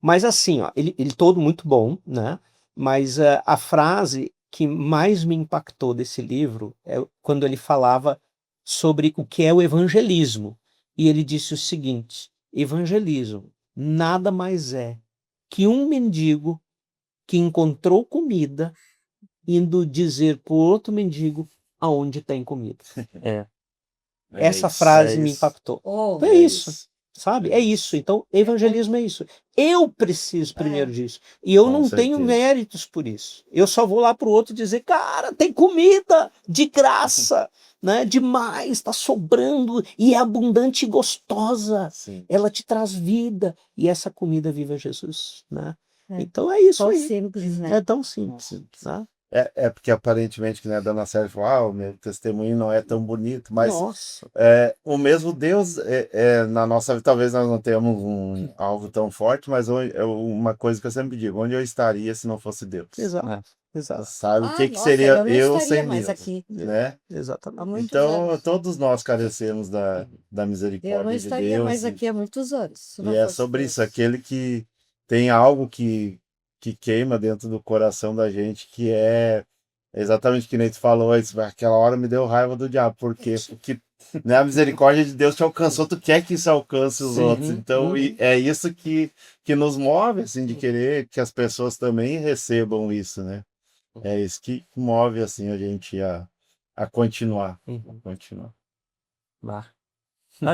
Mas, assim, ó, ele todo muito bom, né? Mas a frase que mais me impactou desse livro é quando ele falava sobre o que é o evangelismo. E ele disse o seguinte: evangelismo nada mais é que um mendigo que encontrou comida indo dizer para o outro mendigo aonde tem comida. É. Essa isso, frase me isso. impactou. Oh, É isso. Sabe? É isso. Então, evangelismo é isso. Eu preciso primeiro disso. E eu Com não tenho certeza. méritos por isso. Eu só vou lá pro outro dizer, cara, tem comida de graça, né? Demais, tá sobrando e é abundante e gostosa. Sim. Ela te traz vida. E essa comida viva é Jesus, né? É. Então é isso tão aí. simples, né? É tão simples, né? É porque aparentemente, que né, a dona Sérgio falou, o meu testemunho não é tão bonito, mas Nossa. o mesmo Deus, na nossa vida, talvez nós não tenhamos algo tão forte, mas uma coisa que eu sempre digo, onde eu estaria se não fosse Deus? Exato. Exato. Sabe, o que Nossa, seria eu não eu estaria sem mais Deus, aqui né? há Exatamente. muitos Então, anos. todos nós carecemos da Eu não misericórdia de estaria mais Deus, aqui há muitos anos. Se e não é fosse sobre Deus. isso, aquele que tem algo que queima dentro do coração da gente, que é exatamente que nem tu falou, isso, aquela hora me deu raiva do diabo, por quê? Porque né, a misericórdia de Deus te alcançou, tu quer que isso alcance os Sim. outros, então é isso que nos move, assim, de querer que as pessoas também recebam isso, né? É isso que move, assim, a gente a continuar, Uhum. Bah.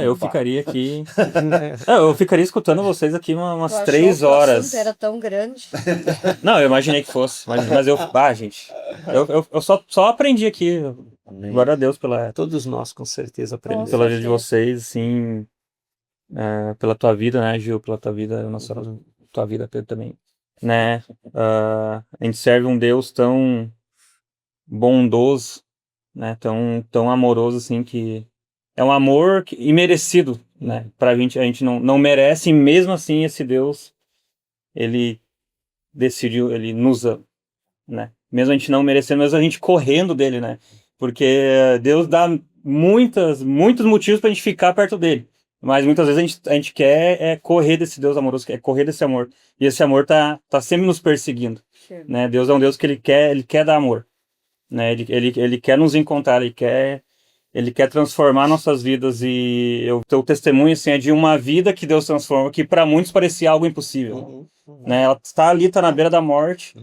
Eu Bah. ficaria aqui. Eu ficaria escutando vocês aqui umas Tu achou 3 que o horas. assunto era tão grande? Não, eu imaginei que fosse. Mas eu. Gente. Eu só aprendi aqui. Glória a Deus Todos nós, com certeza, Com aprendemos. pela vida de certeza. vocês, assim. Pela tua vida, né, Gil? Pela tua vida, nossa, tua vida, Pedro, também. Né? A gente serve um Deus tão bondoso, né? Tão amoroso, assim, que é um amor imerecido, né? Pra gente, a gente não merece, e mesmo assim esse Deus, ele decidiu, ele nos ama, né? Mesmo a gente não merecendo, mesmo a gente correndo dele, né? Porque Deus dá muitos motivos pra gente ficar perto dele. Mas muitas vezes a gente quer correr desse Deus amoroso, quer correr desse amor. E esse amor tá sempre nos perseguindo, né? Deus é um Deus que ele quer dar amor, né? Ele quer nos encontrar, ele quer transformar nossas vidas. E teu testemunho, assim, é de uma vida que Deus transforma, que para muitos parecia algo impossível, né? Ela tá ali, tá na beira da morte.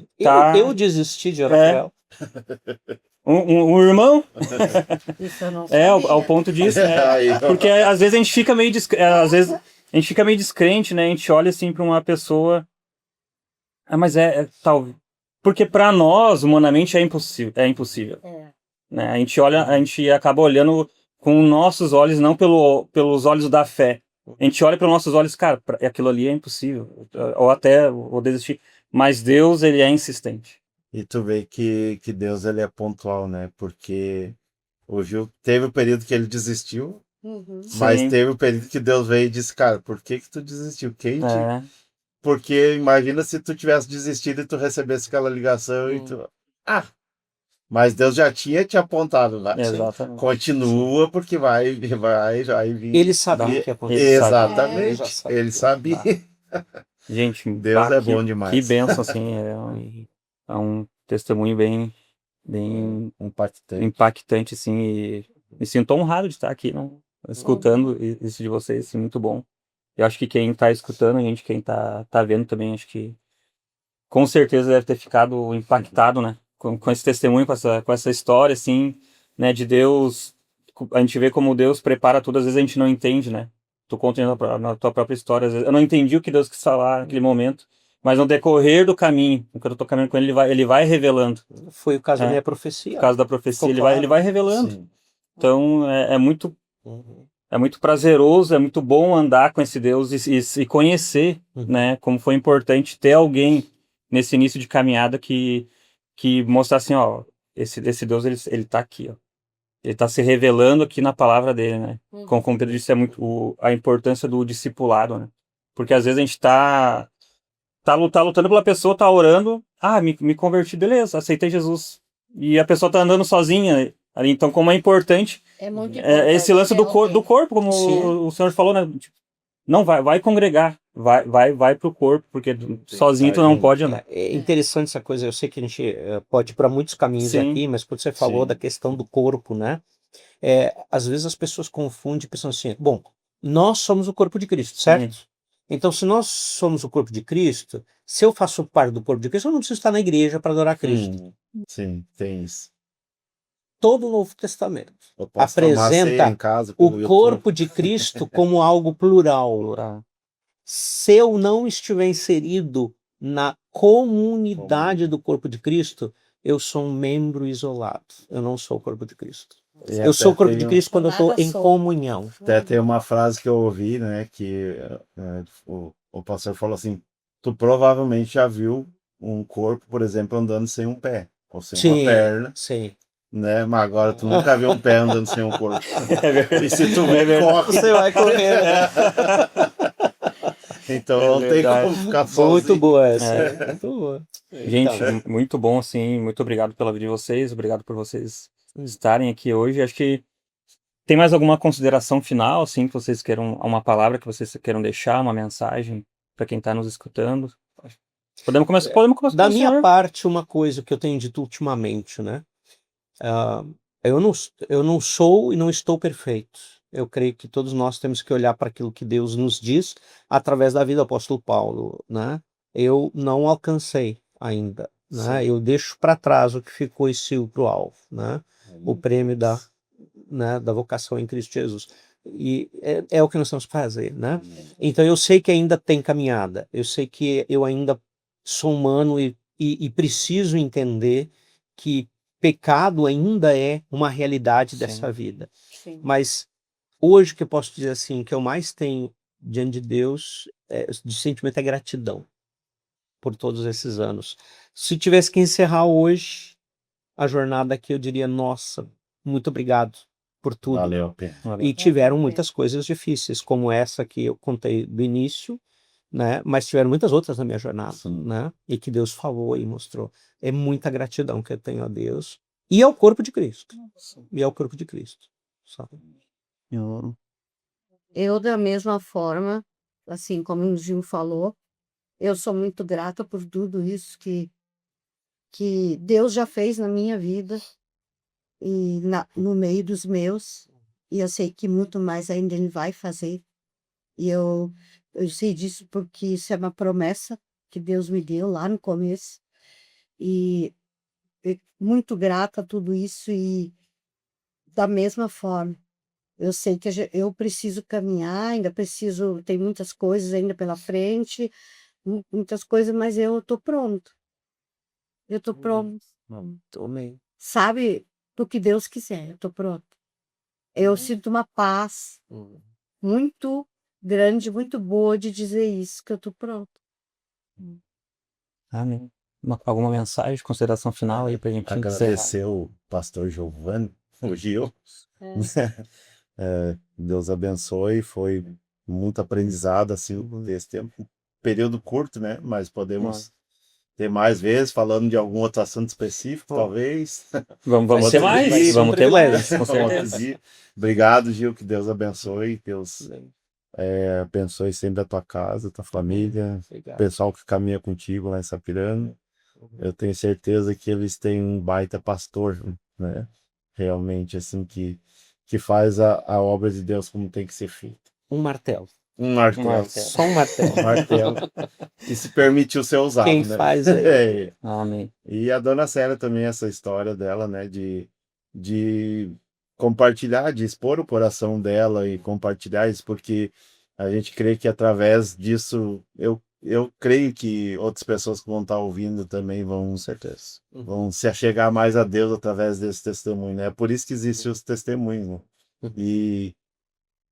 Eu desisti de Rafael. Um irmão Isso eu não sabia. ao ponto disso, né? Aí, ó. Porque às vezes a gente fica meio às vezes a gente fica meio descrente, né? A gente olha assim para uma pessoa, mas tal, porque para nós humanamente é impossível, É. né? A gente acaba olhando com nossos olhos, não pelos olhos da fé. A gente olha pelos nossos olhos, cara, aquilo ali é impossível, ou até vou desistir. Mas Deus, ele é insistente. E tu vê que Deus, ele é pontual, né? Porque o Gil teve o período que ele desistiu, Uhum. mas Sim. teve o período que Deus veio e disse, cara, por que tu desistiu? É, Porque imagina se tu tivesse desistido e tu recebesse aquela ligação e tu... Mas Deus já tinha te apontado lá. exatamente. Continua, porque vai vir. Ele sabia o que ia acontecer. Exatamente. Ele já sabia. Ele sabia. Gente, Deus é bom demais. Que bênção, assim, é um testemunho bem impactante, assim, e me sinto honrado de estar aqui, né, escutando isso de vocês, assim, muito bom. Eu acho que quem está escutando, quem tá vendo também, acho que com certeza deve ter ficado impactado, né, com esse testemunho, com essa história, assim, né, de Deus. A gente vê como Deus prepara tudo, às vezes a gente não entende, né. Tu conta na tua própria história, às vezes eu não entendi o que Deus quis falar naquele momento, mas no decorrer do caminho, enquanto eu tô caminhando com ele, ele vai revelando. Foi o caso da minha profecia. No caso da profecia, Ficou ele vai revelando. Sim. Então é muito prazeroso, é muito bom andar com esse Deus e conhecer, né, como foi importante ter alguém nesse início de caminhada que mostrar assim, ó, esse Deus, ele tá aqui, ó. Ele tá se revelando aqui na palavra dele, né? Como Pedro disse, é muito a importância do discipulado, né? Porque às vezes a gente tá lutando pela pessoa, tá orando, me converti, beleza, aceitei Jesus. E a pessoa tá andando sozinha ali, então como é importante É muito esse importante lance ter do alguém. corpo, como Sim. o senhor falou, né? Tipo, não, vai congregar, vai pro corpo, porque sozinho tu não junto. pode andar. É interessante essa coisa. Eu sei que a gente pode ir para muitos caminhos Sim. aqui, mas quando você falou Sim. da questão do corpo, né? Às vezes as pessoas confundem, pensando assim, bom, nós somos o corpo de Cristo, certo? Então, se nós somos o corpo de Cristo, se eu faço parte do corpo de Cristo, eu não preciso estar na igreja para adorar Cristo. Sim, tem isso. Todo o Novo Testamento Eu posso tomar ceia apresenta em casa o pelo YouTube. corpo de Cristo como algo plural. Tá. Se eu não estiver inserido na comunidade do corpo de Cristo, eu sou um membro isolado. Eu não sou o corpo de Cristo. E Eu até sou o corpo tem de Cristo quando eu estou Nada em sou. comunhão. Até tem uma frase que eu ouvi, né, que o pastor falou assim, tu provavelmente já viu um corpo, por exemplo, andando sem um pé, ou sem uma Sim, perna, sim. né, mas agora tu nunca viu um pé andando sem um corpo. É verdade. E se tu É vê, verdade. corre. Você vai correr, né? Então É não tem verdade. como ficar Muito sozinho. boa essa. Muito boa. Gente, Então, muito bom, assim. Muito obrigado pela vida de vocês. Obrigado por vocês estarem aqui hoje. Acho que tem mais alguma consideração final, assim, que vocês queiram, uma palavra que vocês queiram deixar, uma mensagem para quem está nos escutando? Podemos começar da com o minha senhor. parte, uma coisa que eu tenho dito ultimamente, né? Ah, eu não sou e não estou perfeito. Eu creio que todos nós temos que olhar para aquilo que Deus nos diz através da vida do apóstolo Paulo, né? Eu não alcancei ainda, né? Eu deixo para trás o que ficou e sigo para o alvo, né? O prêmio da vocação em Cristo Jesus. E é o que nós temos que fazer, né? Então eu sei que ainda tem caminhada, eu sei que eu ainda sou humano e preciso entender que pecado ainda é uma realidade dessa vida. Sim. Mas hoje que eu posso dizer assim, o que eu mais tenho diante de Deus de sentimento é gratidão por todos esses anos. Se tivesse que encerrar hoje a jornada aqui, eu diria, nossa, muito obrigado por tudo. Valeu a pena. E tiveram muitas coisas difíceis, como essa que eu contei do início, né? Mas tiveram muitas outras na minha jornada, Sim. né? E que Deus falou e mostrou. É muita gratidão que eu tenho a Deus e ao corpo de Cristo. E ao corpo de Cristo, sabe? Eu, da mesma forma, assim como o Gil falou, eu sou muito grata por tudo isso que Deus já fez na minha vida e no meio dos meus. E eu sei que muito mais ainda Ele vai fazer. E eu sei disso porque isso é uma promessa que Deus me deu lá no começo. E muito grata a tudo isso e da mesma forma. Eu sei que eu preciso caminhar, ainda preciso, tem muitas coisas ainda pela frente, muitas coisas, mas eu estou pronto. Eu estou pronto. Amém. Sabe, do que Deus quiser, eu estou pronto. Eu sinto uma paz muito grande, muito boa de dizer isso, que eu estou pronto. Amém. Alguma mensagem, consideração final aí pra gente encerrar? Agradecer o pastor Giovanni, o Gil. Deus abençoe, foi muito aprendizado assim nesse tempo, período curto, né? Mas podemos ter mais vezes falando de algum outro assunto específico, talvez. Vamos ter Outro mais, dia, vamos ter mais, com outro certeza. dia. Obrigado, Gil, que Deus abençoe, Deus abençoe sempre a tua casa, a tua família, o Obrigado. pessoal que caminha contigo lá em Sapiranga. Eu tenho certeza que eles têm um baita pastor, né? Realmente, assim, que faz a obra de Deus como tem que ser feita. Um martelo. Um martelo. Só um martelo. Um martelo. E se permitiu ser usado, Quem né? faz aí? Amém. E a dona Célia também, essa história dela, né? De compartilhar, de expor o coração dela e compartilhar isso, porque a gente crê que através disso, eu creio que outras pessoas que vão estar ouvindo também vão se achegar mais a Deus através desse testemunho, né? É por isso que existem os testemunhos, né? E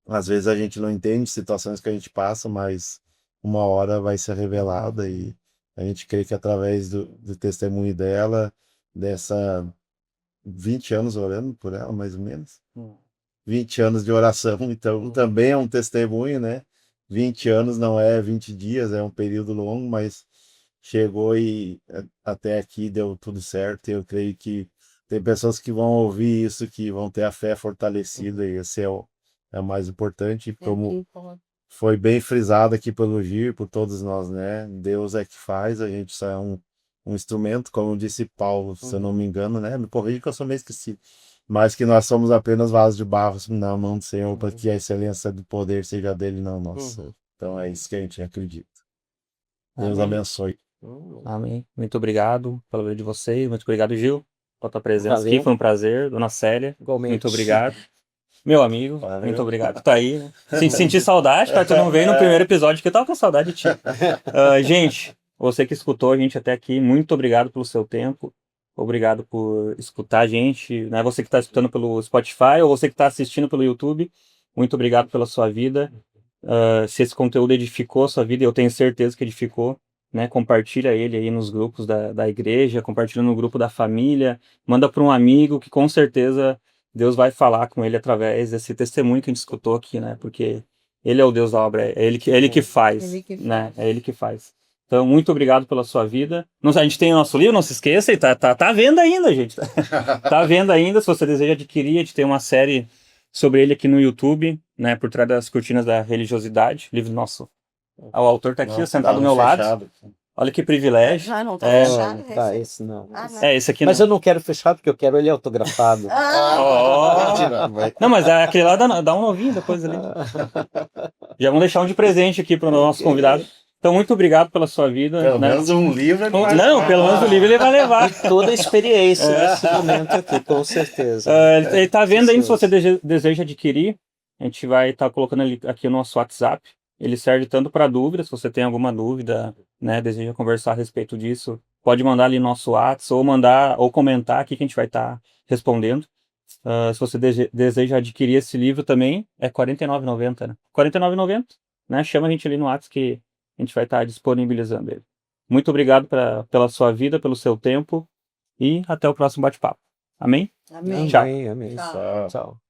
às vezes a gente não entende situações que a gente passa, mas uma hora vai ser revelada e a gente crê que através do testemunho dela, dessa 20 anos orando por ela, mais ou menos. 20 anos de oração, então também é um testemunho, né? 20 anos não é 20 dias, é um período longo, mas chegou e até aqui deu tudo certo. E eu creio que tem pessoas que vão ouvir isso, que vão ter a fé fortalecida, e esse é o mais importante. É Como que importa. foi bem frisado aqui pelo Gil e por todos nós, né? Deus é que faz, a gente só é um instrumento, como disse Paulo, se eu não me engano, né? Me corrija que eu sou meio esquecido. Mas que nós somos apenas vasos de barro na mão do Senhor, para que a excelência do poder seja dele, não nossa. Então é isso que a gente acredita. Deus Amém. abençoe. Amém. Muito obrigado pela vida de vocês. Muito obrigado, Gil, pela tua presença Valeu. aqui. Foi um prazer. Dona Célia, Igualmente. muito obrigado. Meu amigo, Valeu. muito obrigado. Tá aí, né? Senti saudade, cara. Tu não veio no primeiro episódio, que eu tava com saudade de ti. Gente, você que escutou a gente até aqui, muito obrigado pelo seu tempo. Obrigado por escutar a gente, né? Você que está escutando pelo Spotify ou você que está assistindo pelo YouTube, muito obrigado pela sua vida. Se esse conteúdo edificou a sua vida, eu tenho certeza que edificou, né? Compartilha ele aí nos grupos da igreja, compartilha no grupo da família, manda para um amigo que com certeza Deus vai falar com ele através desse testemunho que a gente escutou aqui, né? Porque ele é o Deus da obra, é ele que faz, Ele que né? faz. É ele que faz. Então, muito obrigado pela sua vida. A gente tem o nosso livro, não se esqueça, e tá à venda ainda, gente. Tá à venda ainda, se você deseja adquirir, a gente tem uma série sobre ele aqui no YouTube, né? Por trás das cortinas da religiosidade. Livro nosso. O autor tá aqui, sentado do meu lado. Olha que privilégio. Já não tá É, fechado? Tá, esse? esse não. Ah, não. Esse aqui Mas não. eu não quero fechar porque eu quero ele autografado. Ó. Não, mas aquele lá dá um novinho depois ali. Já vamos deixar um de presente aqui para o nosso convidado. Então, muito obrigado pela sua vida. Pelo né? menos um livro ele vai Não, levar. pelo menos o livro ele vai levar. Toda a experiência nesse momento aqui, com certeza. Ele tá vendo aí, se você deseja adquirir, a gente vai estar colocando ele aqui no nosso WhatsApp. Ele serve tanto para dúvidas, se você tem alguma dúvida, né, deseja conversar a respeito disso, pode mandar ali no nosso WhatsApp ou comentar aqui que a gente vai estar respondendo. Se você deseja adquirir esse livro também, é R$ 49,90, né? R$ 49,90, né? Chama a gente ali no WhatsApp que a gente vai estar disponibilizando ele. Muito obrigado pela sua vida, pelo seu tempo e até o próximo bate-papo. Amém? Amém. Tchau. Amém, amém. Tchau. Tchau. Tchau.